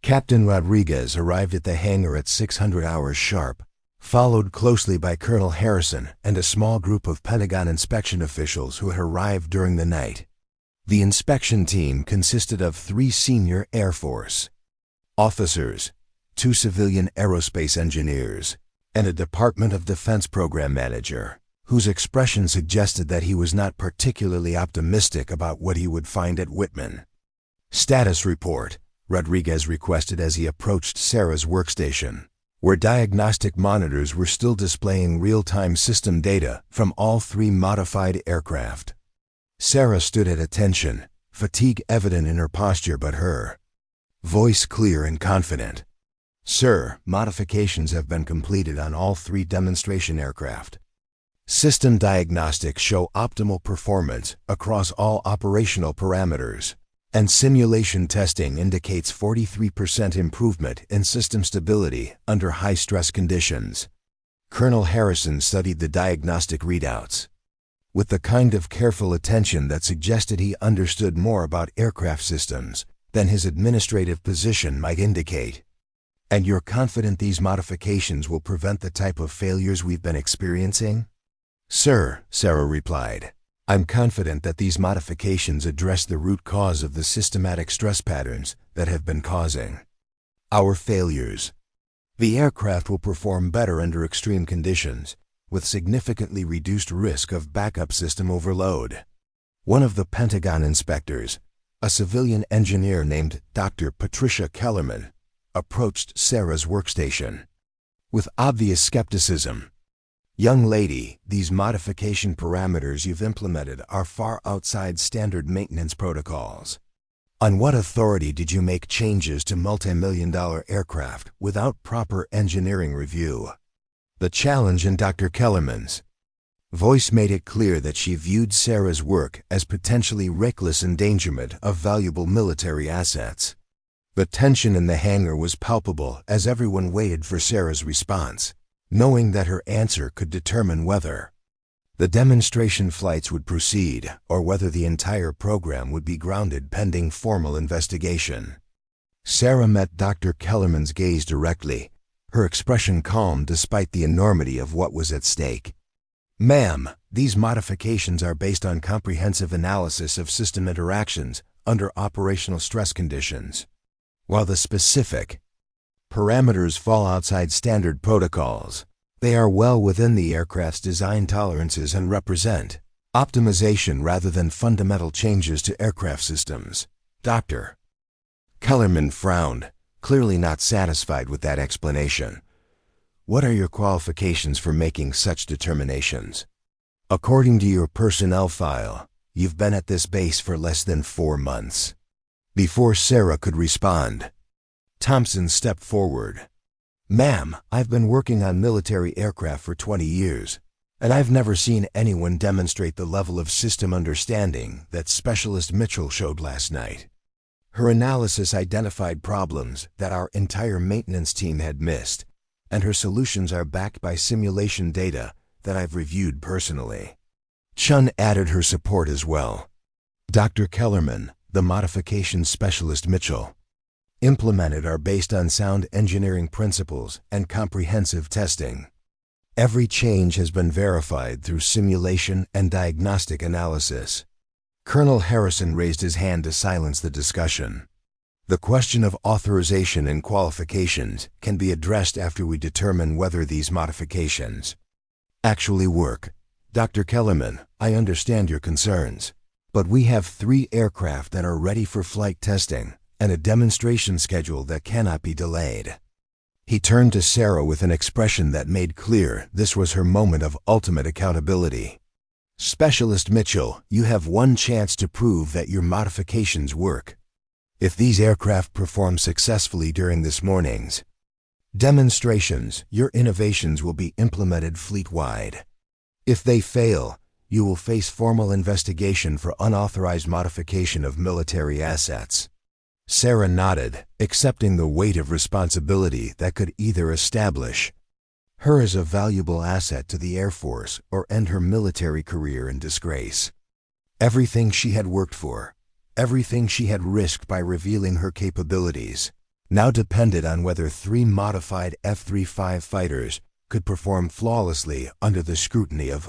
Speaker 1: Captain Rodriguez arrived at the hangar at 600 hours sharp, followed closely by Colonel Harrison and a small group of Pentagon inspection officials who had arrived during the night. The inspection team consisted of 3 senior Air Force officers, 2 civilian aerospace engineers, and a Department of Defense program manager, whose expression suggested that he was not particularly optimistic about what he would find at Whitman. "Status report," Rodriguez requested as he approached Sarah's workstation, where diagnostic monitors were still displaying real-time system data from all 3 modified aircraft. Sarah stood at attention, fatigue evident in her posture but her voice clear and confident. "Sir, modifications have been completed on all 3 demonstration aircraft. System diagnostics show optimal performance across all operational parameters, and simulation testing indicates 43% improvement in system stability under high-stress conditions." Colonel Harrison studied the diagnostic readouts with the kind of careful attention that suggested he understood more about aircraft systems than his administrative position might indicate. "And you're confident these modifications will prevent the type of failures we've been experiencing?" "Sir," Sarah replied, I'm confident that these modifications address the root cause of the systematic stress patterns that have been causing our failures. The aircraft will perform better under extreme conditions, with significantly reduced risk of backup system overload. One of the Pentagon inspectors, a civilian engineer named Dr. Patricia Kellerman, approached Sarah's workstation with obvious skepticism. "Young lady, these modification parameters you've implemented are far outside standard maintenance protocols. On what authority did you make changes to multi-million-dollar aircraft without proper engineering review?" The challenge in Dr. Kellerman's voice made it clear that she viewed Sarah's work as potentially reckless endangerment of valuable military assets. The tension in the hangar was palpable as everyone waited for Sarah's response, knowing that her answer could determine whether the demonstration flights would proceed or whether the entire program would be grounded pending formal investigation. Sarah met Dr. Kellerman's gaze directly, her expression calm despite the enormity of what was at stake. "Ma'am, these modifications are based on comprehensive analysis of system interactions under operational stress conditions. While the specific parameters fall outside standard protocols, they are well within the aircraft's design tolerances and represent optimization rather than fundamental changes to aircraft systems." Dr. Kellerman frowned, clearly not satisfied with that explanation. "What are your qualifications for making such determinations? According to your personnel file, you've been at this base for less than 4 months. Before Sarah could respond, Thompson stepped forward. "Ma'am, I've been working on military aircraft for 20 years, and I've never seen anyone demonstrate the level of system understanding that Specialist Mitchell showed last night. Her analysis identified problems that our entire maintenance team had missed, and her solutions are backed by simulation data that I've reviewed personally." Chun added her support as well. "Dr. Kellerman, the modification specialist Mitchell, implemented are based on sound engineering principles and comprehensive testing. Every change has been verified through simulation and diagnostic analysis." Colonel Harrison raised his hand to silence the discussion. "The question of authorization and qualifications can be addressed after we determine whether these modifications actually work. Dr. Kellerman, I understand your concerns, but we have 3 aircraft that are ready for flight testing and a demonstration schedule that cannot be delayed." He turned to Sarah with an expression that made clear this was her moment of ultimate accountability. "Specialist Mitchell, you have one chance to prove that your modifications work. If these aircraft perform successfully during this morning's demonstrations, your innovations will be implemented fleet-wide. If they fail, you will face formal investigation for unauthorized modification of military assets." Sarah nodded, accepting the weight of responsibility that could either establish her as a valuable asset to the Air Force or end her military career in disgrace. Everything she had worked for, everything she had risked by revealing her capabilities, now depended on whether 3 modified F-35 fighters could perform flawlessly under the scrutiny of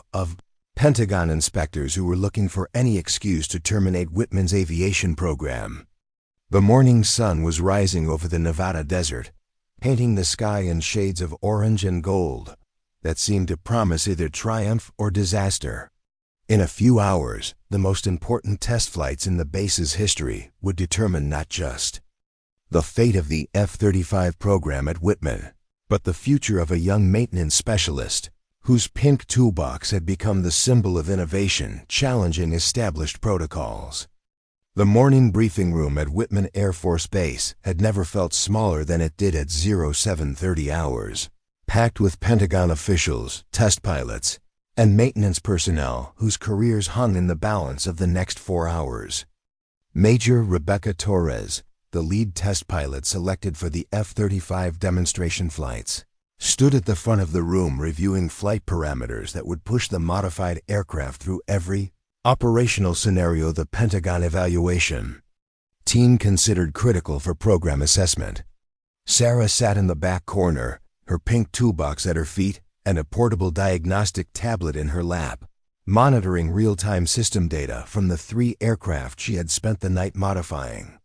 Speaker 1: Pentagon inspectors who were looking for any excuse to terminate Whitman's aviation program. The morning sun was rising over the Nevada desert, painting the sky in shades of orange and gold that seemed to promise either triumph or disaster. In a few hours, the most important test flights in the base's history would determine not just the fate of the F-35 program at Whitman, but the future of a young maintenance specialist whose pink toolbox had become the symbol of innovation, challenging established protocols. The morning briefing room at Whitman Air Force Base had never felt smaller than it did at 0730 hours, packed with Pentagon officials, test pilots, and maintenance personnel whose careers hung in the balance of the next 4 hours. Major Rebecca Torres, the lead test pilot selected for the F-35 demonstration flights, stood at the front of the room reviewing flight parameters that would push the modified aircraft through every operational scenario the Pentagon evaluation team considered critical for program assessment. Sarah sat in the back corner, her pink toolbox at her feet and a portable diagnostic tablet in her lap, monitoring real-time system data from the 3 aircraft she had spent the night modifying.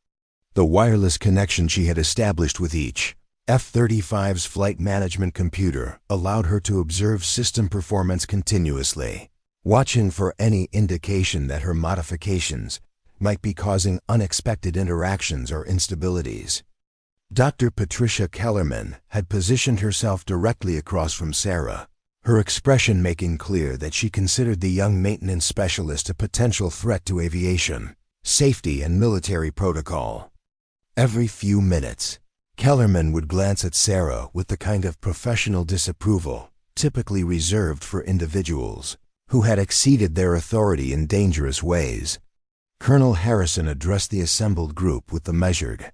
Speaker 1: The wireless connection she had established with each F-35's flight management computer allowed her to observe system performance continuously, watching for any indication that her modifications might be causing unexpected interactions or instabilities. Dr. Patricia Kellerman had positioned herself directly across from Sarah, her expression making clear that she considered the young maintenance specialist a potential threat to aviation, safety, and military protocol. Every few minutes, Kellerman would glance at Sarah with the kind of professional disapproval typically reserved for individuals who had exceeded their authority in dangerous ways. Colonel Harrison addressed the assembled group with the measured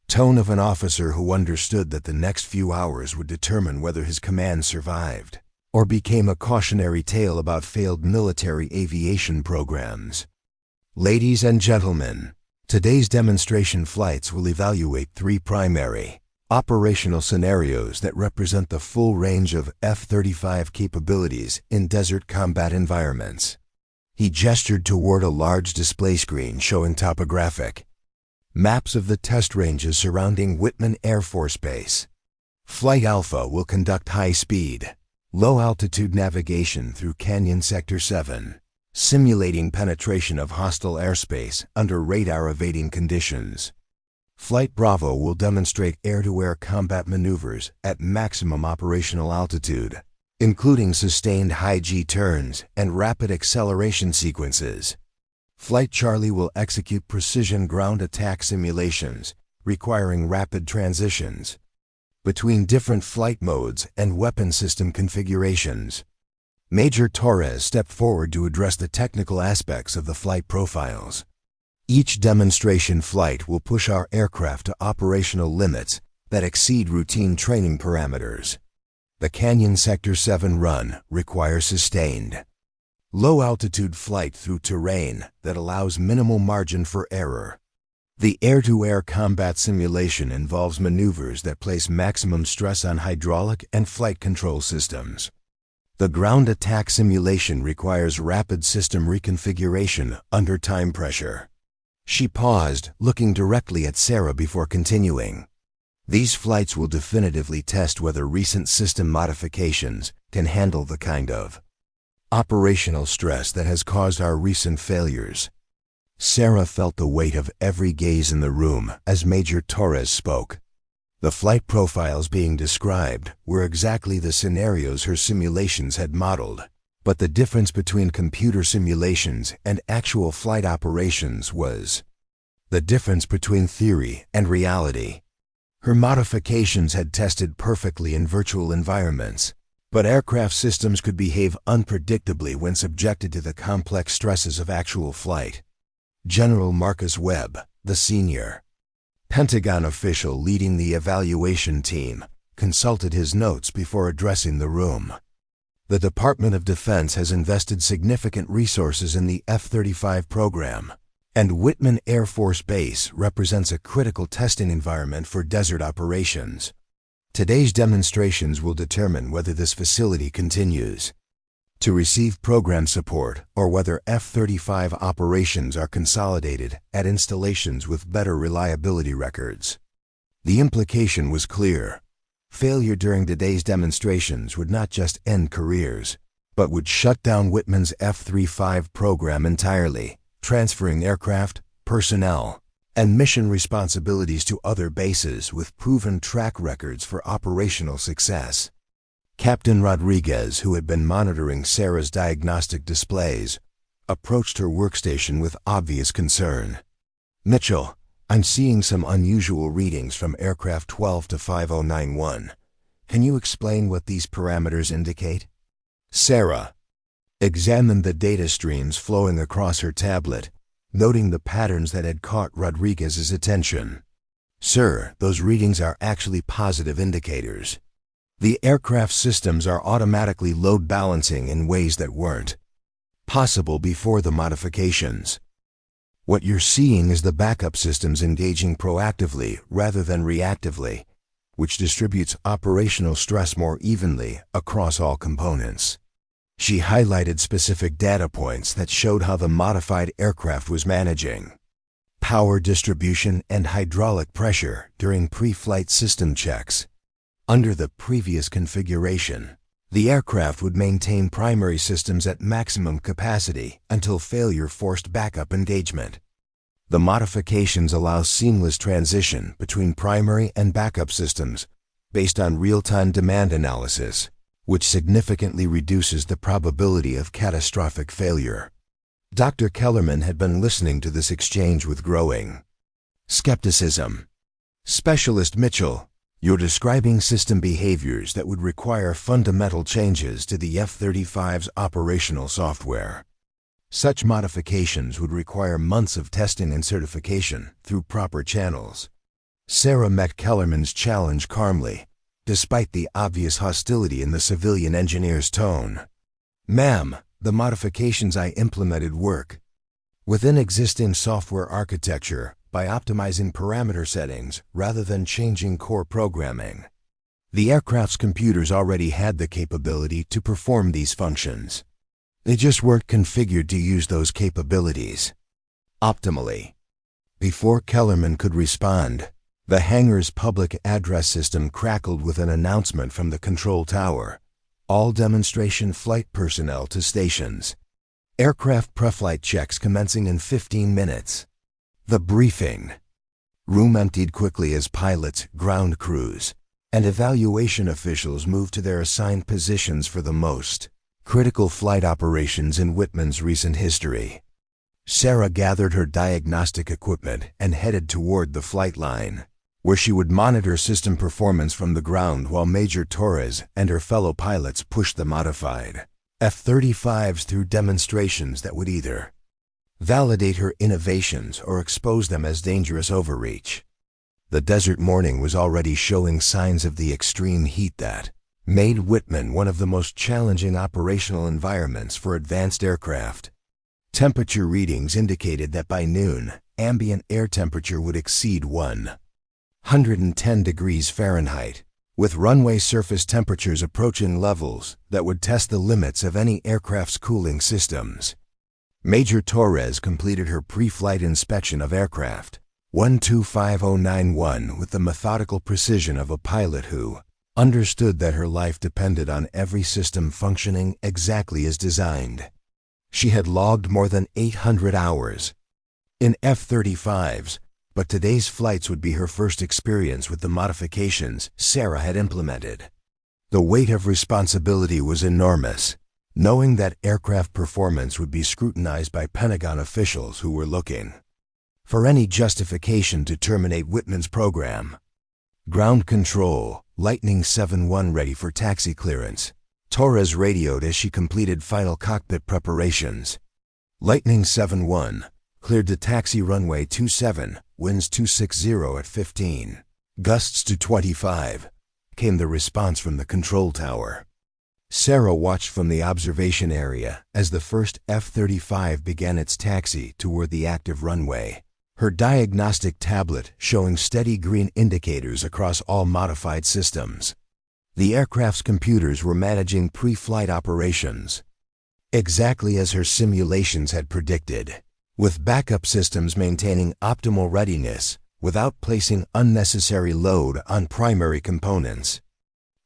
Speaker 1: tone of an officer who understood that the next few hours would determine whether his command survived or became a cautionary tale about failed military aviation programs. Ladies and gentlemen, today's demonstration flights will evaluate 3 primary operational scenarios that represent the full range of F-35 capabilities in desert combat environments. He gestured toward a large display screen showing topographic maps of the test ranges surrounding Whitman Air Force Base. Flight Alpha will conduct high-speed, low-altitude navigation through Canyon Sector 7, simulating penetration of hostile airspace under radar-evading conditions. Flight Bravo will demonstrate air-to-air combat maneuvers at maximum operational altitude, including sustained high G turns and rapid acceleration sequences. Flight Charlie will execute precision ground attack simulations, requiring rapid transitions between different flight modes and weapon system configurations. Major Torres stepped forward to address the technical aspects of the flight profiles. Each demonstration flight will push our aircraft to operational limits that exceed routine training parameters. The Canyon Sector 7 run requires sustained, low-altitude flight through terrain that allows minimal margin for error. The air-to-air combat simulation involves maneuvers that place maximum stress on hydraulic and flight control systems. The ground attack simulation requires rapid system reconfiguration under time pressure. She paused, looking directly at Sarah before continuing. These flights will definitively test whether recent system modifications can handle the kind of operational stress that has caused our recent failures. Sarah felt the weight of every gaze in the room as Major Torres spoke. The flight profiles being described were exactly the scenarios her simulations had modeled, but the difference between computer simulations and actual flight operations was the difference between theory and reality. Her modifications had tested perfectly in virtual environments, but aircraft systems could behave unpredictably when subjected to the complex stresses of actual flight. General Marcus Webb, the senior Pentagon official leading the evaluation team, consulted his notes before addressing the room. The Department of Defense has invested significant resources in the F-35 program, and Whitman Air Force Base represents a critical testing environment for desert operations. Today's demonstrations will determine whether this facility continues to receive program support or whether F-35 operations are consolidated at installations with better reliability records. The implication was clear. Failure during today's demonstrations would not just end careers, but would shut down Whitman's F-35 program entirely, transferring aircraft, personnel, and mission responsibilities to other bases with proven track records for operational success. Captain Rodriguez, who had been monitoring Sarah's diagnostic displays, approached her workstation with obvious concern. "Mitchell, I'm seeing some unusual readings from aircraft 12 to 5091. Can you explain what these parameters indicate?" Sarah examined the data streams flowing across her tablet, noting the patterns that had caught Rodriguez's attention. "Sir, those readings are actually positive indicators. The aircraft systems are automatically load balancing in ways that weren't possible before the modifications. What you're seeing is the backup systems engaging proactively rather than reactively, which distributes operational stress more evenly across all components." She highlighted specific data points that showed how the modified aircraft was managing power distribution and hydraulic pressure during pre-flight system checks. Under the previous configuration, the aircraft would maintain primary systems at maximum capacity until failure forced backup engagement. The modifications allow seamless transition between primary and backup systems based on real-time demand analysis, which significantly reduces the probability of catastrophic failure. Dr. Kellerman had been listening to this exchange with growing skepticism. "Specialist Mitchell, you're describing system behaviors that would require fundamental changes to the F-35's operational software. Such modifications would require months of testing and certification through proper channels." Sarah met Kellerman's challenge calmly, despite the obvious hostility in the civilian engineer's tone. "Ma'am, the modifications I implemented work within existing software architecture by optimizing parameter settings rather than changing core programming. The aircraft's computers already had the capability to perform these functions. They just weren't configured to use those capabilities optimally." Before Kellerman could respond, the hangar's public address system crackled with an announcement from the control tower. "All demonstration flight personnel to stations. Aircraft preflight checks commencing in 15 minutes. The briefing room emptied quickly as pilots, ground crews, and evaluation officials moved to their assigned positions for the most critical flight operations in Whitman's recent history. Sarah gathered her diagnostic equipment and headed toward the flight line, where she would monitor system performance from the ground while Major Torres and her fellow pilots pushed the modified F-35s through demonstrations that would either validate her innovations or expose them as dangerous overreach. The desert morning was already showing signs of the extreme heat that made Whitman one of the most challenging operational environments for advanced aircraft. Temperature readings indicated that by noon, ambient air temperature would exceed 110 degrees Fahrenheit, with runway surface temperatures approaching levels that would test the limits of any aircraft's cooling systems. Major Torres completed her pre-flight inspection of aircraft 125091 with the methodical precision of a pilot who understood that her life depended on every system functioning exactly as designed. She had logged more than 800 hours in F-35s, but today's flights would be her first experience with the modifications Sarah had implemented. The weight of responsibility was enormous, knowing that aircraft performance would be scrutinized by Pentagon officials who were looking for any justification to terminate Whitman's program. "Ground control, Lightning 7-1 ready for taxi clearance," Torres radioed as she completed final cockpit preparations. "Lightning 7-1, cleared to taxi runway 27, winds 260 at 15, gusts to 25, came the response from the control tower. Sarah watched from the observation area as the first F-35 began its taxi toward the active runway, her diagnostic tablet showing steady green indicators across all modified systems. The aircraft's computers were managing pre-flight operations exactly as her simulations had predicted, with backup systems maintaining optimal readiness without placing unnecessary load on primary components.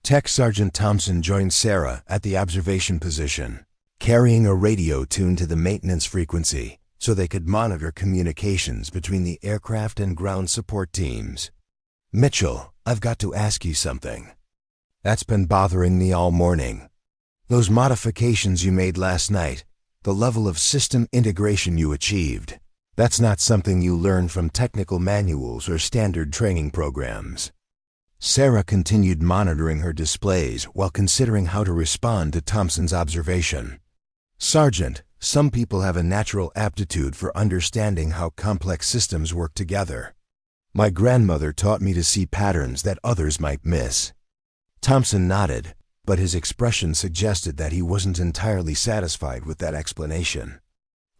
Speaker 1: Tech Sergeant Thompson joined Sarah at the observation position, carrying a radio tuned to the maintenance frequency so they could monitor communications between the aircraft and ground support teams. "Mitchell, I've got to ask you something that's been bothering me all morning. Those modifications you made last night, the level of system integration you achieved, that's not something you learn from technical manuals or standard training programs." Sarah continued monitoring her displays while considering how to respond to Thompson's observation. "Sergeant, some people have a natural aptitude for understanding how complex systems work together. My grandmother taught me to see patterns that others might miss." Thompson nodded, but his expression suggested that he wasn't entirely satisfied with that explanation.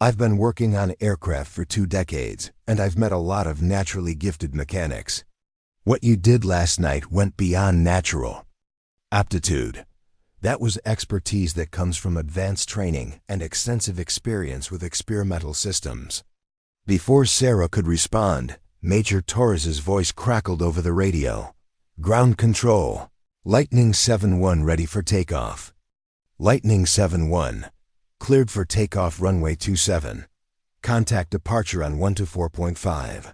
Speaker 1: "I've been working on aircraft for 2 decades, and I've met a lot of naturally gifted mechanics. What you did last night went beyond natural aptitude. That was expertise that comes from advanced training and extensive experience with experimental systems. Before Sarah could respond, Major Torres's voice crackled over the radio. Ground control. Lightning 7-1 ready for takeoff. Lightning 7-1. Cleared for takeoff runway 27. Contact departure on 124.5.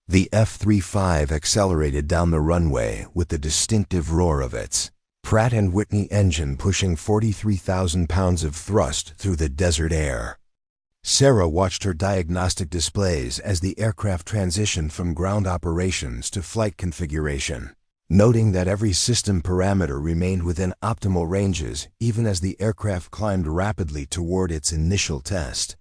Speaker 1: The F-35 accelerated down the runway with the distinctive roar of its Pratt & Whitney engine pushing 43,000 pounds of thrust through the desert air. Sarah watched her diagnostic displays as the aircraft transitioned from ground operations to flight configuration, noting that every system parameter remained within optimal ranges even as the aircraft climbed rapidly toward its initial test.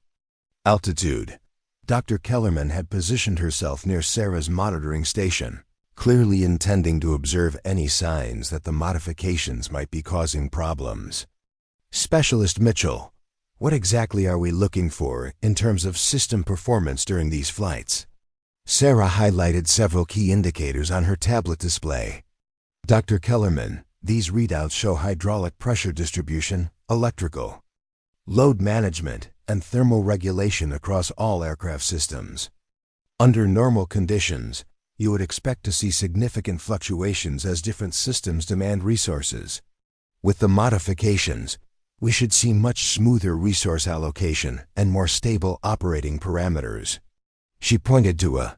Speaker 1: Altitude. Dr. Kellerman had positioned herself near Sarah's monitoring station, clearly intending to observe any signs that the modifications might be causing problems. Specialist Mitchell, what exactly are we looking for in terms of system performance during these flights? Sarah highlighted several key indicators on her tablet display. Dr. Kellerman, these readouts show hydraulic pressure distribution, electrical load management, and thermal regulation across all aircraft systems. Under normal conditions, you would expect to see significant fluctuations as different systems demand resources. With the modifications, we should see much smoother resource allocation and more stable operating parameters. She pointed to a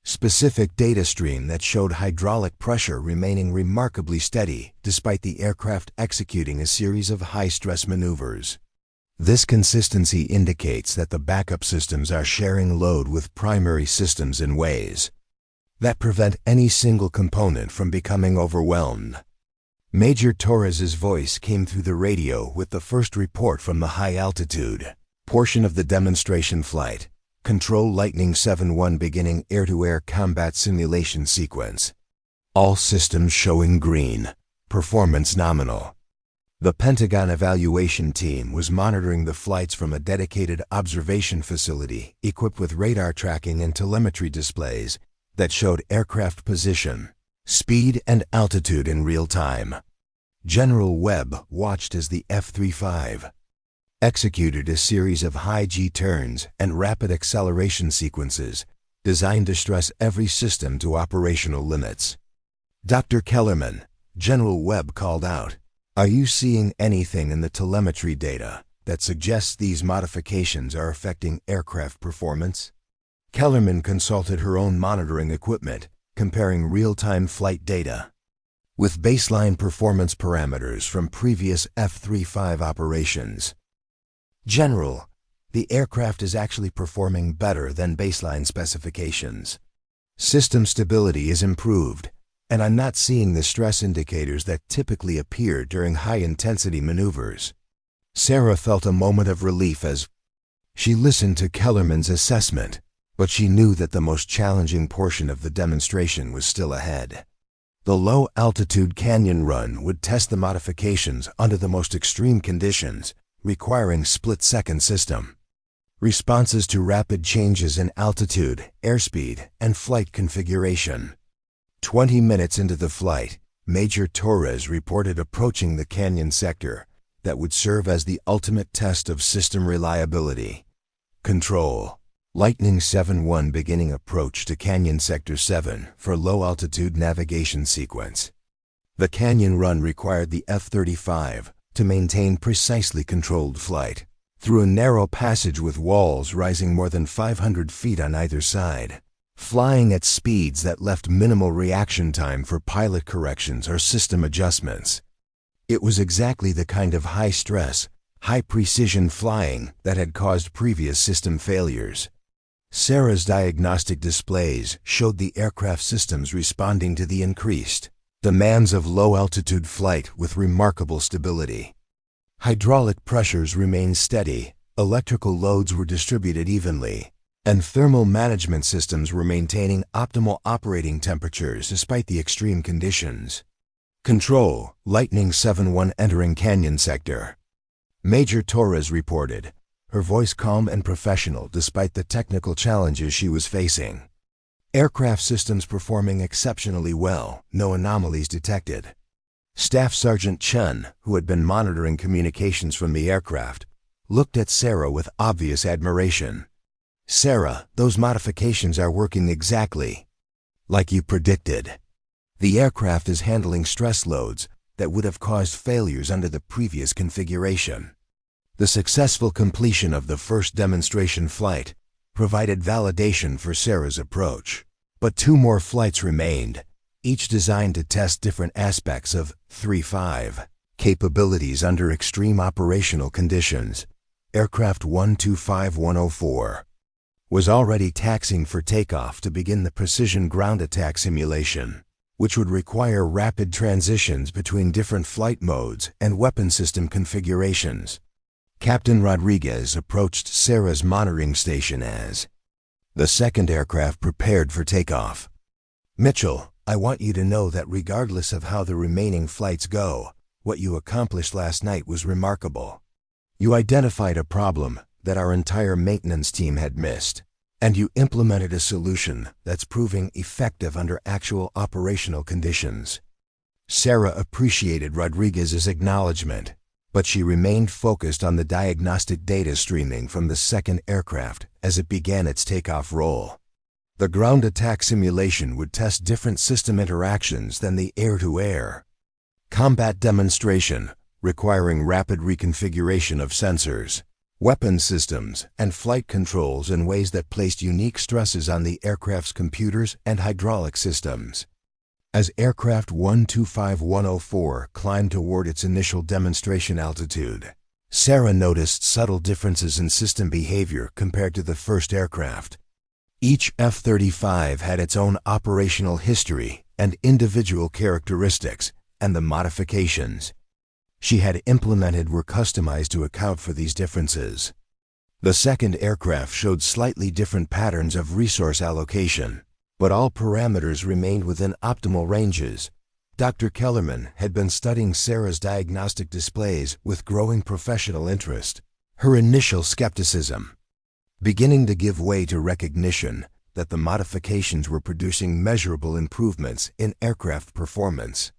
Speaker 1: specific data stream that showed hydraulic pressure remaining remarkably steady despite the aircraft executing a series of high-stress maneuvers. This consistency indicates that the backup systems are sharing load with primary systems in ways that prevent any single component from becoming overwhelmed. Major Torres's voice came through the radio with the first report from the high-altitude portion of the demonstration flight. Control Lightning 7-1 beginning air-to-air combat simulation sequence. All systems showing green. Performance nominal. The Pentagon evaluation team was monitoring the flights from a dedicated observation facility equipped with radar tracking and telemetry displays that showed aircraft position, speed, and altitude in real time. General Webb watched as the F-35 executed a series of high G turns and rapid acceleration sequences designed to stress every system to operational limits. Dr. Kellerman, General Webb called out, "Are you seeing anything in the telemetry data that suggests these modifications are affecting aircraft performance?" Kellerman consulted her own monitoring equipment, comparing real-time flight data with baseline performance parameters from previous F-35 operations. "General, the aircraft is actually performing better than baseline specifications. System stability is improved, and I'm not seeing the stress indicators that typically appear during high-intensity maneuvers." Sarah felt a moment of relief as she listened to Kellerman's assessment, but she knew that the most challenging portion of the demonstration was still ahead. The low-altitude canyon run would test the modifications under the most extreme conditions, requiring split-second system responses to rapid changes in altitude, airspeed, and flight configuration. 20 minutes into the flight, Major Torres reported approaching the canyon sector that would serve as the ultimate test of system reliability. Control. Lightning 7-1 beginning approach to Canyon Sector 7 for low-altitude navigation sequence. The canyon run required the F-35 to maintain precisely controlled flight through a narrow passage with walls rising more than 500 feet on either side, flying at speeds that left minimal reaction time for pilot corrections or system adjustments. It was exactly the kind of high-stress, high-precision flying that had caused previous system failures. Sarah's diagnostic displays showed the aircraft systems responding to the increased demands of low-altitude flight with remarkable stability. Hydraulic pressures remained steady, electrical loads were distributed evenly, and thermal management systems were maintaining optimal operating temperatures despite the extreme conditions. Control, Lightning 7-1 entering Canyon Sector. Major Torres reported, her voice calm and professional despite the technical challenges she was facing. Aircraft systems performing exceptionally well, no anomalies detected. Staff Sergeant Chun, who had been monitoring communications from the aircraft, looked at Sarah with obvious admiration. "Sarah, those modifications are working exactly like you predicted. The aircraft is handling stress loads that would have caused failures under the previous configuration." The successful completion of the first demonstration flight provided validation for Sarah's approach. But 2 more flights remained, each designed to test different aspects of F-35 capabilities under extreme operational conditions. Aircraft 125104 was already taxiing for takeoff to begin the precision ground attack simulation, which would require rapid transitions between different flight modes and weapon system configurations. Captain Rodriguez approached Sarah's monitoring station as the second aircraft prepared for takeoff. "Mitchell, I want you to know that regardless of how the remaining flights go, what you accomplished last night was remarkable. You identified a problem that our entire maintenance team had missed, and you implemented a solution that's proving effective under actual operational conditions." Sarah appreciated Rodriguez's acknowledgement, but she remained focused on the diagnostic data streaming from the second aircraft as it began its takeoff roll. The ground attack simulation would test different system interactions than the air-to-air combat demonstration, requiring rapid reconfiguration of sensors, weapon systems, and flight controls in ways that placed unique stresses on the aircraft's computers and hydraulic systems. As aircraft 125104 climbed toward its initial demonstration altitude, Sarah noticed subtle differences in system behavior compared to the first aircraft. Each F-35 had its own operational history and individual characteristics, and the modifications she had implemented were customized to account for these differences. The second aircraft showed slightly different patterns of resource allocation, but all parameters remained within optimal ranges. Dr. Kellerman had been studying Sarah's diagnostic displays with growing professional interest, her initial skepticism beginning to give way to recognition that the modifications were producing measurable improvements in aircraft performance.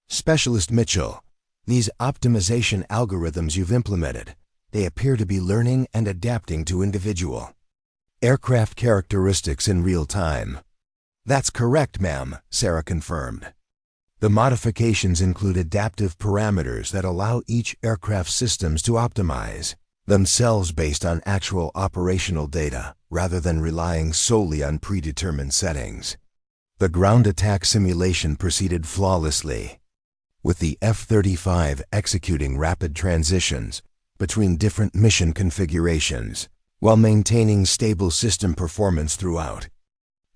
Speaker 1: "Specialist Mitchell, these optimization algorithms you've implemented, they appear to be learning and adapting to individual aircraft characteristics in real time." "That's correct, ma'am," Sarah confirmed. "The modifications include adaptive parameters that allow each aircraft systems to optimize themselves based on actual operational data, rather than relying solely on predetermined settings." The ground attack simulation proceeded flawlessly, with the F-35 executing rapid transitions between different mission configurations, while maintaining stable system performance throughout.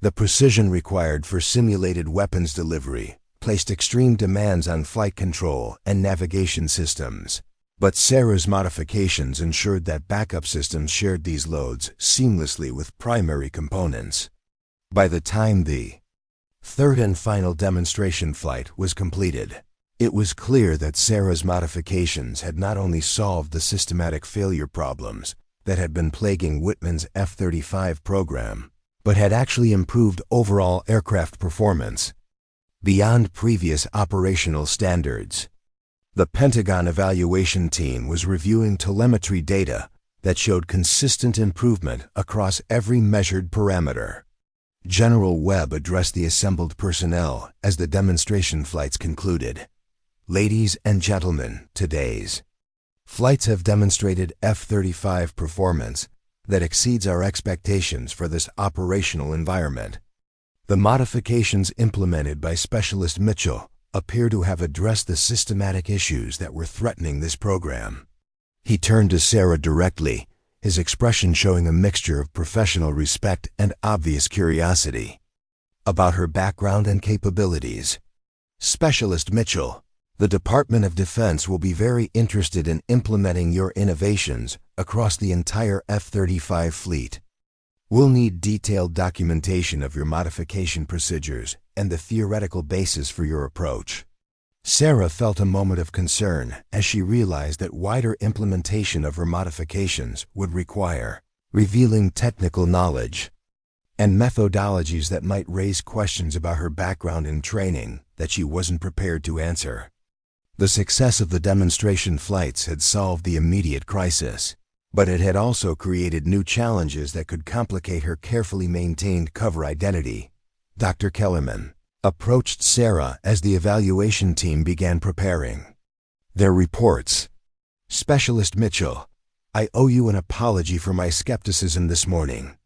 Speaker 1: The precision required for simulated weapons delivery placed extreme demands on flight control and navigation systems, but Sarah's modifications ensured that backup systems shared these loads seamlessly with primary components. By the time the third and final demonstration flight was completed, it was clear that Sarah's modifications had not only solved the systematic failure problems that had been plaguing Whitman's F-35 program, but had actually improved overall aircraft performance beyond previous operational standards. The Pentagon evaluation team was reviewing telemetry data that showed consistent improvement across every measured parameter. General Webb addressed the assembled personnel as the demonstration flights concluded. "Ladies and gentlemen, today's flights have demonstrated F-35 performance that exceeds our expectations for this operational environment. The modifications implemented by Specialist Mitchell appear to have addressed the systematic issues that were threatening this program." He turned to Sarah directly, his expression showing a mixture of professional respect and obvious curiosity about her background and capabilities. "Specialist Mitchell, the Department of Defense will be very interested in implementing your innovations across the entire F-35 fleet. We'll need detailed documentation of your modification procedures and the theoretical basis for your approach." Sarah felt a moment of concern as she realized that wider implementation of her modifications would require revealing technical knowledge and methodologies that might raise questions about her background and training that she wasn't prepared to answer. The success of the demonstration flights had solved the immediate crisis, but it had also created new challenges that could complicate her carefully maintained cover identity. Dr. Kellerman approached Sarah as the evaluation team began preparing their reports. Specialist Mitchell, I owe you an apology for my skepticism this morning.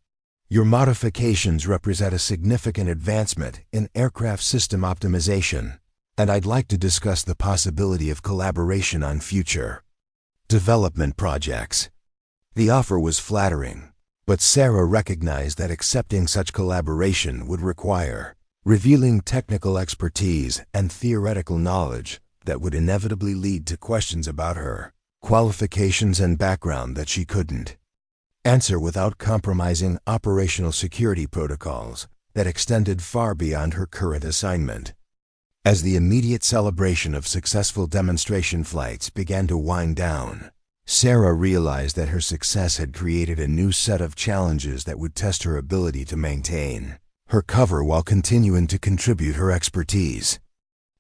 Speaker 1: Your modifications represent a significant advancement in aircraft system optimization, and I'd like to discuss the possibility of collaboration on future development projects. The offer was flattering, but Sarah recognized that accepting such collaboration would require revealing technical expertise and theoretical knowledge that would inevitably lead to questions about her qualifications and background that she couldn't answer without compromising operational security protocols that extended far beyond her current assignment. As the immediate celebration of successful demonstration flights began to wind down, Sarah realized that her success had created a new set of challenges that would test her ability to maintain her cover while continuing to contribute her expertise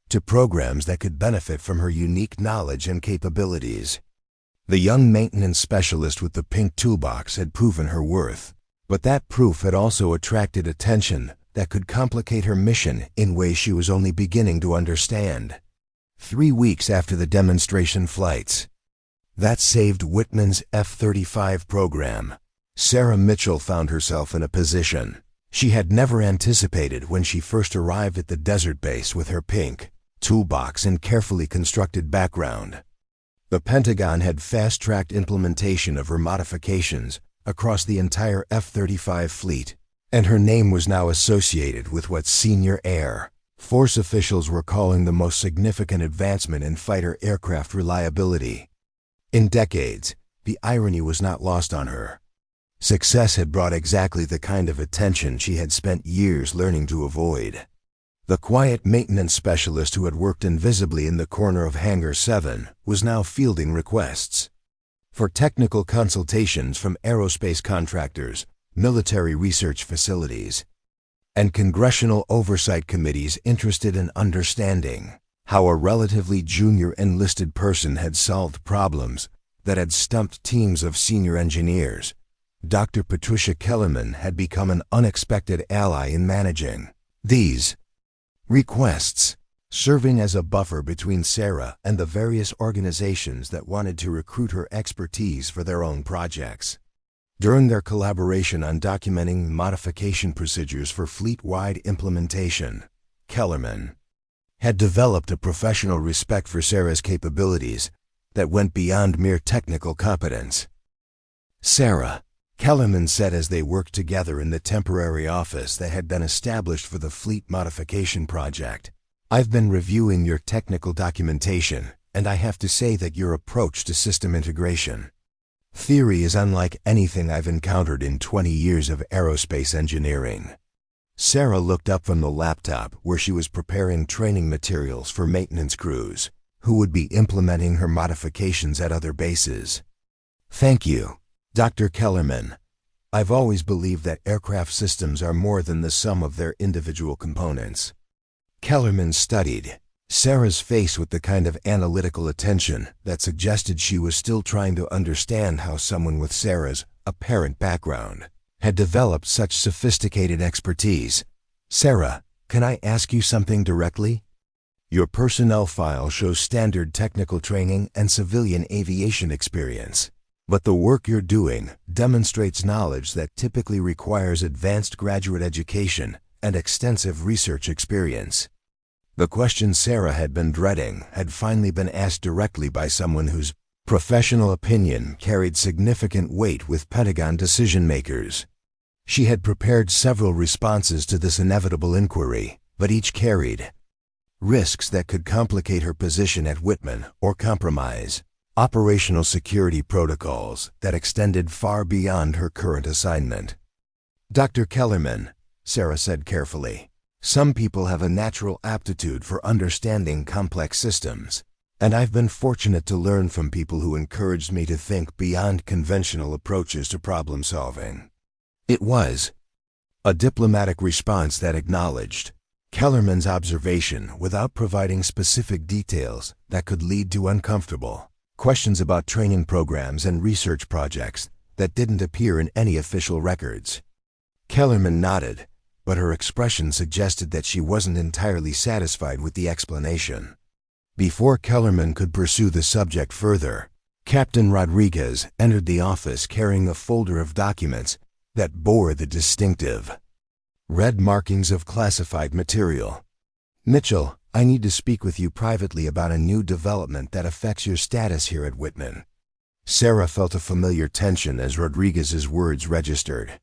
Speaker 1: to programs that could benefit from her unique knowledge and capabilities. The young maintenance specialist with the pink toolbox had proven her worth, but that proof had also attracted attention that could complicate her mission in ways she was only beginning to understand. 3 weeks after the demonstration flights that saved Whitman's F-35 program, Sarah Mitchell found herself in a position she had never anticipated when she first arrived at the desert base with her pink toolbox and carefully constructed background. The Pentagon had fast-tracked implementation of her modifications across the entire F-35 fleet, and her name was now associated with what senior Air Force officials were calling the most significant advancement in fighter aircraft reliability in decades. The irony was not lost on her. Success had brought exactly the kind of attention she had spent years learning to avoid. The quiet maintenance specialist who had worked invisibly in the corner of Hangar 7 was now fielding requests for technical consultations from aerospace contractors, military research facilities, and congressional oversight committees interested in understanding how a relatively junior enlisted person had solved problems that had stumped teams of senior engineers. Dr. Patricia Kellerman had become an unexpected ally in managing these requests, serving as a buffer between Sarah and the various organizations that wanted to recruit her expertise for their own projects. During their collaboration on documenting modification procedures for fleet-wide implementation, Kellerman had developed a professional respect for Sarah's capabilities that went beyond mere technical competence. Sarah, Kellerman said as they worked together in the temporary office that had been established for the fleet modification project, I've been reviewing your technical documentation, and I have to say that your approach to system integration theory is unlike anything I've encountered in 20 years of aerospace engineering. Sarah looked up from the laptop where she was preparing training materials for maintenance crews who would be implementing her modifications at other bases. Thank you, Dr. Kellerman. I've always believed that aircraft systems are more than the sum of their individual components. Kellerman studied Sarah's face with the kind of analytical attention that suggested she was still trying to understand how someone with Sarah's apparent background had developed such sophisticated expertise. Sarah, can I ask you something directly? Your personnel file shows standard technical training and civilian aviation experience, but the work you're doing demonstrates knowledge that typically requires advanced graduate education and extensive research experience. The question Sarah had been dreading had finally been asked directly by someone whose professional opinion carried significant weight with Pentagon decision-makers. She had prepared several responses to this inevitable inquiry, but each carried risks that could complicate her position at Whitman or compromise operational security protocols that extended far beyond her current assignment. Dr. Kellerman, Sarah said carefully, some people have a natural aptitude for understanding complex systems, and I've been fortunate to learn from people who encouraged me to think beyond conventional approaches to problem solving. It was a diplomatic response that acknowledged Kellerman's observation without providing specific details that could lead to uncomfortable questions about training programs and research projects that didn't appear in any official records. Kellerman nodded, but her expression suggested that she wasn't entirely satisfied with the explanation. Before Kellerman could pursue the subject further, Captain Rodriguez entered the office carrying a folder of documents that bore the distinctive red markings of classified material. "Mitchell, I need to speak with you privately about a new development that affects your status here at Whitman." Sarah felt a familiar tension as Rodriguez's words registered.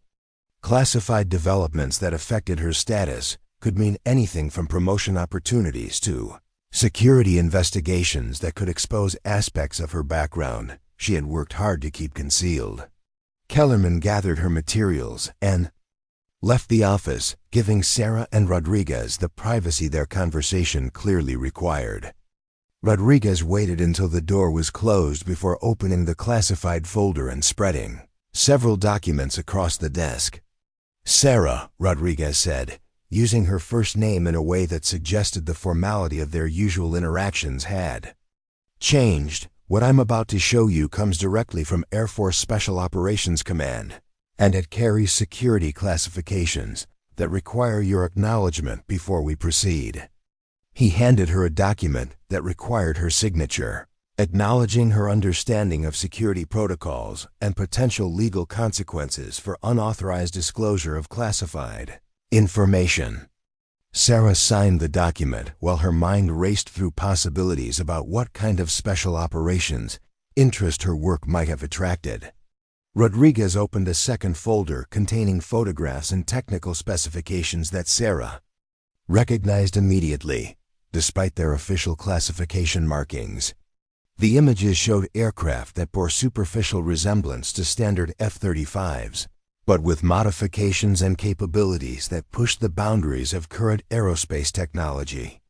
Speaker 1: Classified developments that affected her status could mean anything from promotion opportunities to security investigations that could expose aspects of her background she had worked hard to keep concealed. Kellerman gathered her materials and left the office, giving Sarah and Rodriguez the privacy their conversation clearly required. Rodriguez waited until the door was closed before opening the classified folder and spreading several documents across the desk. "Sarah," Rodriguez said, using her first name in a way that suggested the formality of their usual interactions had changed. "What I'm about to show you comes directly from Air Force Special Operations Command, and it carries security classifications that require your acknowledgement before we proceed." He handed her a document that required her signature, acknowledging her understanding of security protocols and potential legal consequences for unauthorized disclosure of classified information. Sarah signed the document while her mind raced through possibilities about what kind of special operations interest her work might have attracted. Rodriguez opened a second folder containing photographs and technical specifications that Sarah recognized immediately, despite their official classification markings. The images showed aircraft that bore superficial resemblance to standard F-35s, but with modifications and capabilities that pushed the boundaries of current aerospace technology.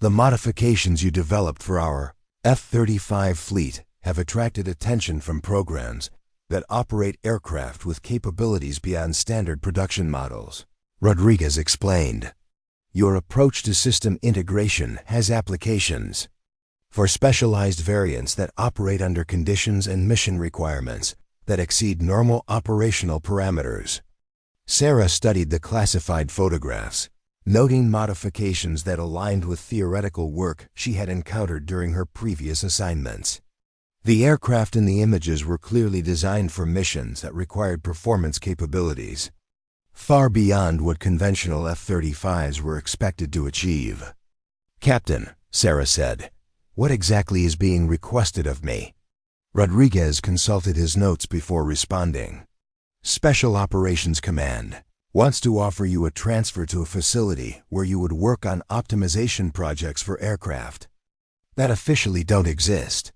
Speaker 1: "The modifications you developed for our F-35 fleet have attracted attention from programs that operate aircraft with capabilities beyond standard production models," Rodriguez explained. "Your approach to system integration has applications for specialized variants that operate under conditions and mission requirements that exceed normal operational parameters." Sarah studied the classified photographs, noting modifications that aligned with theoretical work she had encountered during her previous assignments. The aircraft in the images were clearly designed for missions that required performance capabilities far beyond what conventional F-35s were expected to achieve. "Captain," Sarah said, "what exactly is being requested of me?" Rodriguez consulted his notes before responding. "Special Operations Command wants to offer you a transfer to a facility where you would work on optimization projects for aircraft that officially don't exist.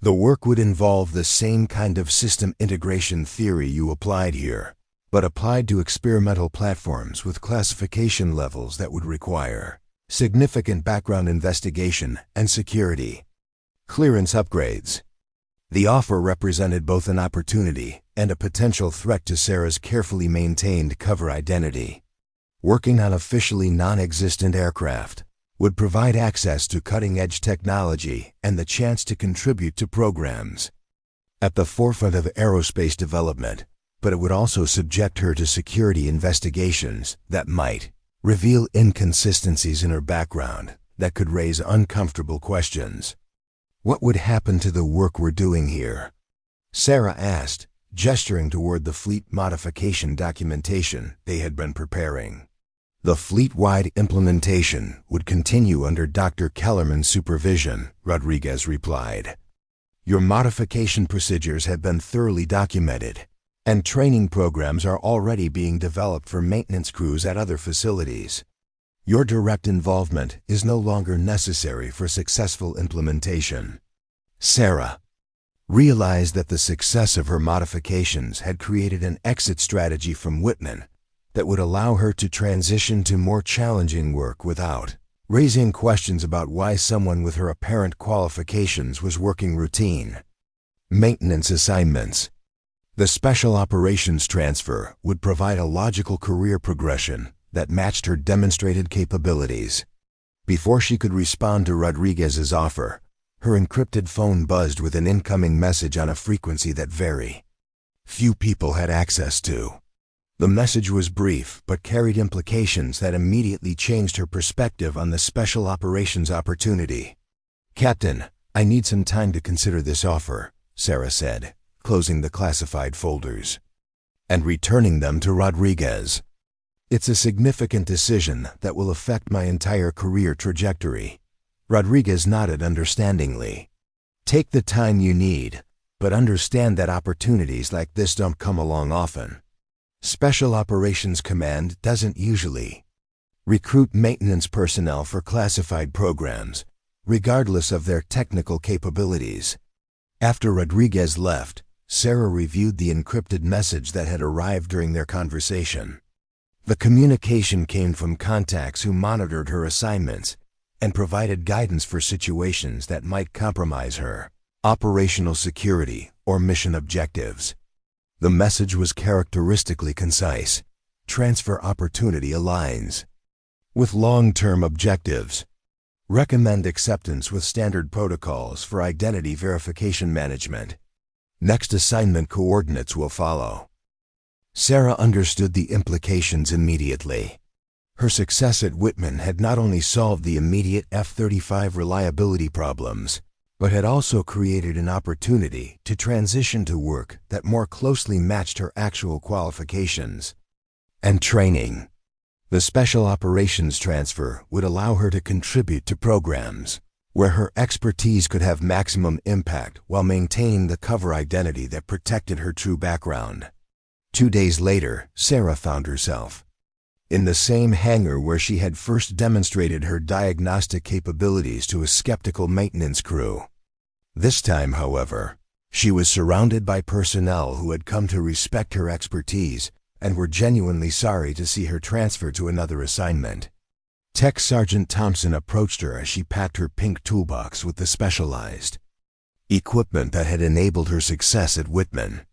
Speaker 1: The work would involve the same kind of system integration theory you applied here, but applied to experimental platforms with classification levels that would require significant background investigation and security clearance upgrades." The offer represented both an opportunity and a potential threat to Sarah's carefully maintained cover identity. Working on officially non-existent aircraft would provide access to cutting-edge technology and the chance to contribute to programs at the forefront of aerospace development, but it would also subject her to security investigations that might reveal inconsistencies in her background that could raise uncomfortable questions. "What would happen to the work we're doing here?" Sarah asked, gesturing toward the fleet modification documentation they had been preparing. "The fleet-wide implementation would continue under Dr. Kellerman's supervision," Rodriguez replied. "Your modification procedures have been thoroughly documented, and training programs are already being developed for maintenance crews at other facilities. Your direct involvement is no longer necessary for successful implementation." Sarah realized that the success of her modifications had created an exit strategy from Whitman that would allow her to transition to more challenging work without raising questions about why someone with her apparent qualifications was working routine maintenance assignments. The special operations transfer would provide a logical career progression that matched her demonstrated capabilities. Before she could respond to Rodriguez's offer, her encrypted phone buzzed with an incoming message on a frequency that very few people had access to. The message was brief but carried implications that immediately changed her perspective on the special operations opportunity. "Captain, I need some time to consider this offer," Sarah said, closing the classified folders and returning them to Rodriguez. "It's a significant decision that will affect my entire career trajectory." Rodriguez nodded understandingly. "Take the time you need, but understand that opportunities like this don't come along often. Special Operations Command doesn't usually recruit maintenance personnel for classified programs, regardless of their technical capabilities." After Rodriguez left, Sarah reviewed the encrypted message that had arrived during their conversation. The communication came from contacts who monitored her assignments and provided guidance for situations that might compromise her operational security or mission objectives. The message was characteristically concise. "Transfer opportunity aligns with long-term objectives. Recommend acceptance with standard protocols for identity verification management. Next assignment coordinates will follow." Sarah understood the implications immediately. Her success at Whitman had not only solved the immediate F-35 reliability problems, but had also created an opportunity to transition to work that more closely matched her actual qualifications and training. The special operations transfer would allow her to contribute to programs where her expertise could have maximum impact while maintaining the cover identity that protected her true background. 2 days later, Sarah found herself in the same hangar where she had first demonstrated her diagnostic capabilities to a skeptical maintenance crew. This time, however, she was surrounded by personnel who had come to respect her expertise and were genuinely sorry to see her transfer to another assignment. Tech Sergeant Thompson approached her as she packed her pink toolbox with the specialized equipment that had enabled her success at Whitman.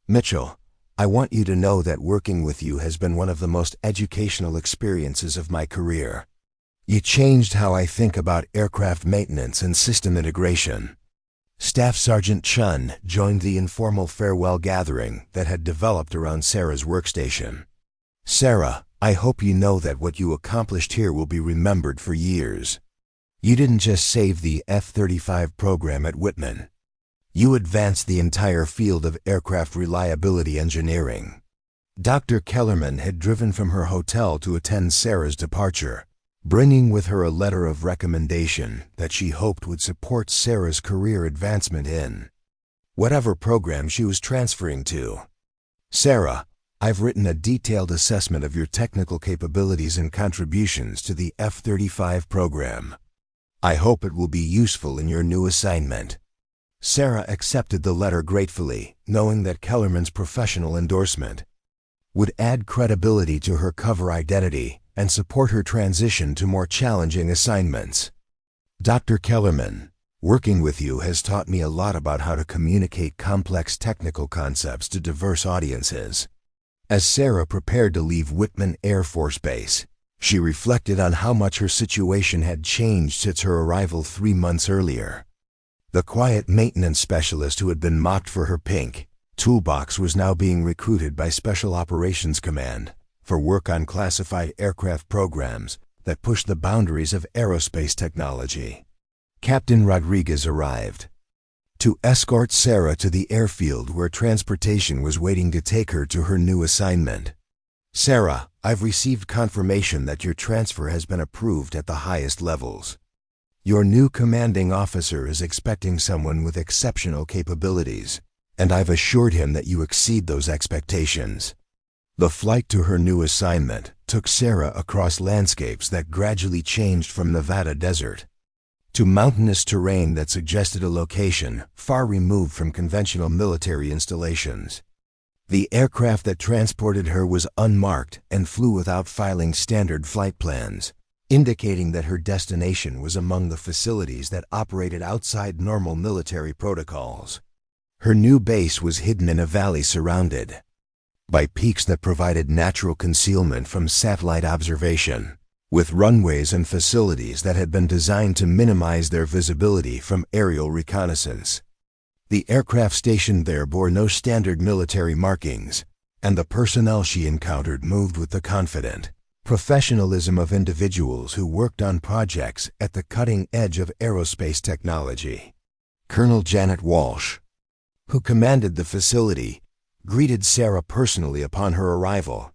Speaker 1: "Mitchell, I want you to know that working with you has been one of the most educational experiences of my career. You changed how I think about aircraft maintenance and system integration." Staff Sergeant Chun joined the informal farewell gathering that had developed around Sarah's workstation. "Sarah, I hope you know that what you accomplished here will be remembered for years. You didn't just save the F-35 program at Whitman. You advanced the entire field of aircraft reliability engineering." Dr. Kellerman had driven from her hotel to attend Sarah's departure, bringing with her a letter of recommendation that she hoped would support Sarah's career advancement in whatever program she was transferring to. "Sarah, I've written a detailed assessment of your technical capabilities and contributions to the F-35 program. I hope it will be useful in your new assignment." Sarah accepted the letter gratefully, knowing that Kellerman's professional endorsement would add credibility to her cover identity and support her transition to more challenging assignments. "Dr. Kellerman, working with you has taught me a lot about how to communicate complex technical concepts to diverse audiences." As Sarah prepared to leave Whitman Air Force Base, she reflected on how much her situation had changed since her arrival 3 months earlier. The quiet maintenance specialist who had been mocked for her pink toolbox was now being recruited by Special Operations Command for work on classified aircraft programs that pushed the boundaries of aerospace technology. Captain Rodriguez arrived to escort Sarah to the airfield where transportation was waiting to take her to her new assignment. "Sarah, I've received confirmation that your transfer has been approved at the highest levels. Your new commanding officer is expecting someone with exceptional capabilities, and I've assured him that you exceed those expectations." The flight to her new assignment took Sarah across landscapes that gradually changed from Nevada desert to mountainous terrain that suggested a location far removed from conventional military installations. The aircraft that transported her was unmarked and flew without filing standard flight plans, indicating that her destination was among the facilities that operated outside normal military protocols. Her new base was hidden in a valley surrounded by peaks that provided natural concealment from satellite observation, with runways and facilities that had been designed to minimize their visibility from aerial reconnaissance. The aircraft stationed there bore no standard military markings, and the personnel she encountered moved with the confident professionalism of individuals who worked on projects at the cutting edge of aerospace technology. Colonel Janet Walsh, who commanded the facility, greeted Sarah personally upon her arrival.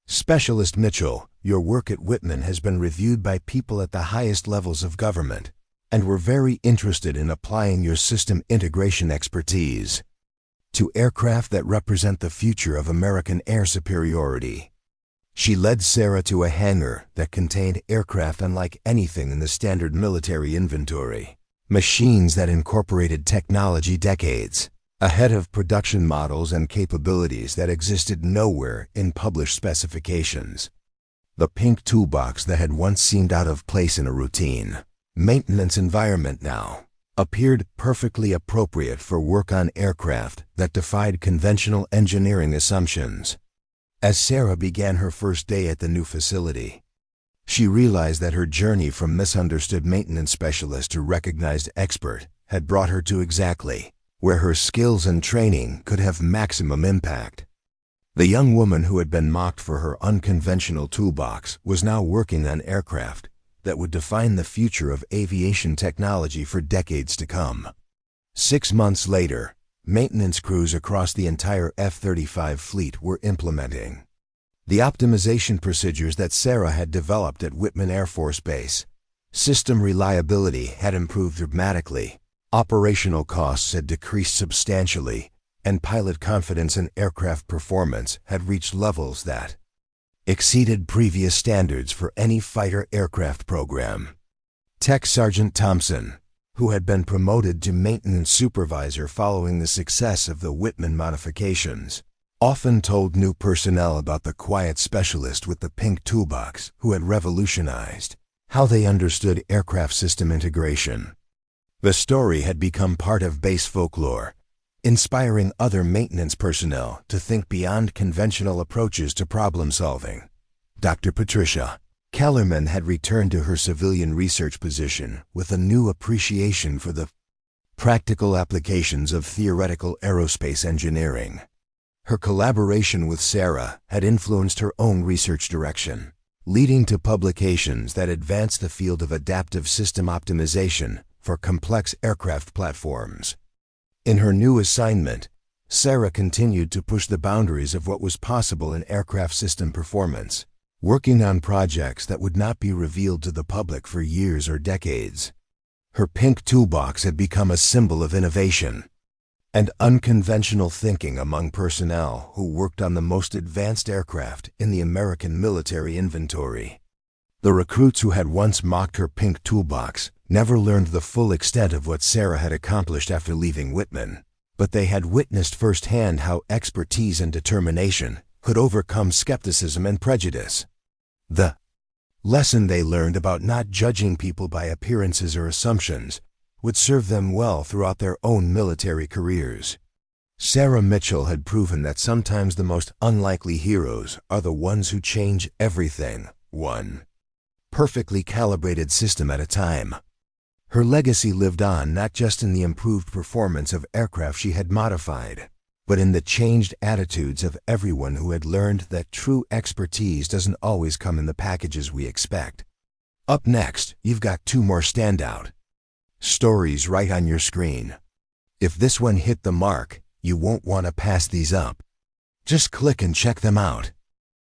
Speaker 1: "Specialist Mitchell, your work at Whitman has been reviewed by people at the highest levels of government, and we're very interested in applying your system integration expertise to aircraft that represent the future of American air superiority." She led Sarah to a hangar that contained aircraft unlike anything in the standard military inventory, machines that incorporated technology decades ahead of production models and capabilities that existed nowhere in published specifications. The pink toolbox that had once seemed out of place in a routine maintenance environment now appeared perfectly appropriate for work on aircraft that defied conventional engineering assumptions. As Sarah began her first day at the new facility, she realized that her journey from misunderstood maintenance specialist to recognized expert had brought her to exactly where her skills and training could have maximum impact. The young woman who had been mocked for her unconventional toolbox was now working on aircraft that would define the future of aviation technology for decades to come. 6 months later, maintenance crews across the entire F-35 fleet were implementing the optimization procedures that Sarah had developed at Whitman Air Force Base. System reliability had improved dramatically, operational costs had decreased substantially, and pilot confidence in aircraft performance had reached levels that exceeded previous standards for any fighter aircraft program. Tech Sergeant Thompson, who had been promoted to maintenance supervisor following the success of the Whitman modifications, often told new personnel about the quiet specialist with the pink toolbox who had revolutionized how they understood aircraft system integration. The story had become part of base folklore, inspiring other maintenance personnel to think beyond conventional approaches to problem solving. Dr. Patricia Kellerman had returned to her civilian research position with a new appreciation for the practical applications of theoretical aerospace engineering. Her collaboration with Sarah had influenced her own research direction, leading to publications that advanced the field of adaptive system optimization for complex aircraft platforms. In her new assignment, Sarah continued to push the boundaries of what was possible in aircraft system performance, working on projects that would not be revealed to the public for years or decades. Her pink toolbox had become a symbol of innovation and unconventional thinking among personnel who worked on the most advanced aircraft in the American military inventory. The recruits who had once mocked her pink toolbox never learned the full extent of what Sarah had accomplished after leaving Whitman, but they had witnessed firsthand how expertise and determination could overcome skepticism and prejudice. The lesson they learned about not judging people by appearances or assumptions would serve them well throughout their own military careers. Sarah Mitchell had proven that sometimes the most unlikely heroes are the ones who change everything, one perfectly calibrated system at a time. Her legacy lived on not just in the improved performance of aircraft she had modified, but in the changed attitudes of everyone who had learned that true expertise doesn't always come in the packages we expect. Up next, you've got 2 more standout stories right on your screen. If this one hit the mark, you won't want to pass these up. Just click and check them out.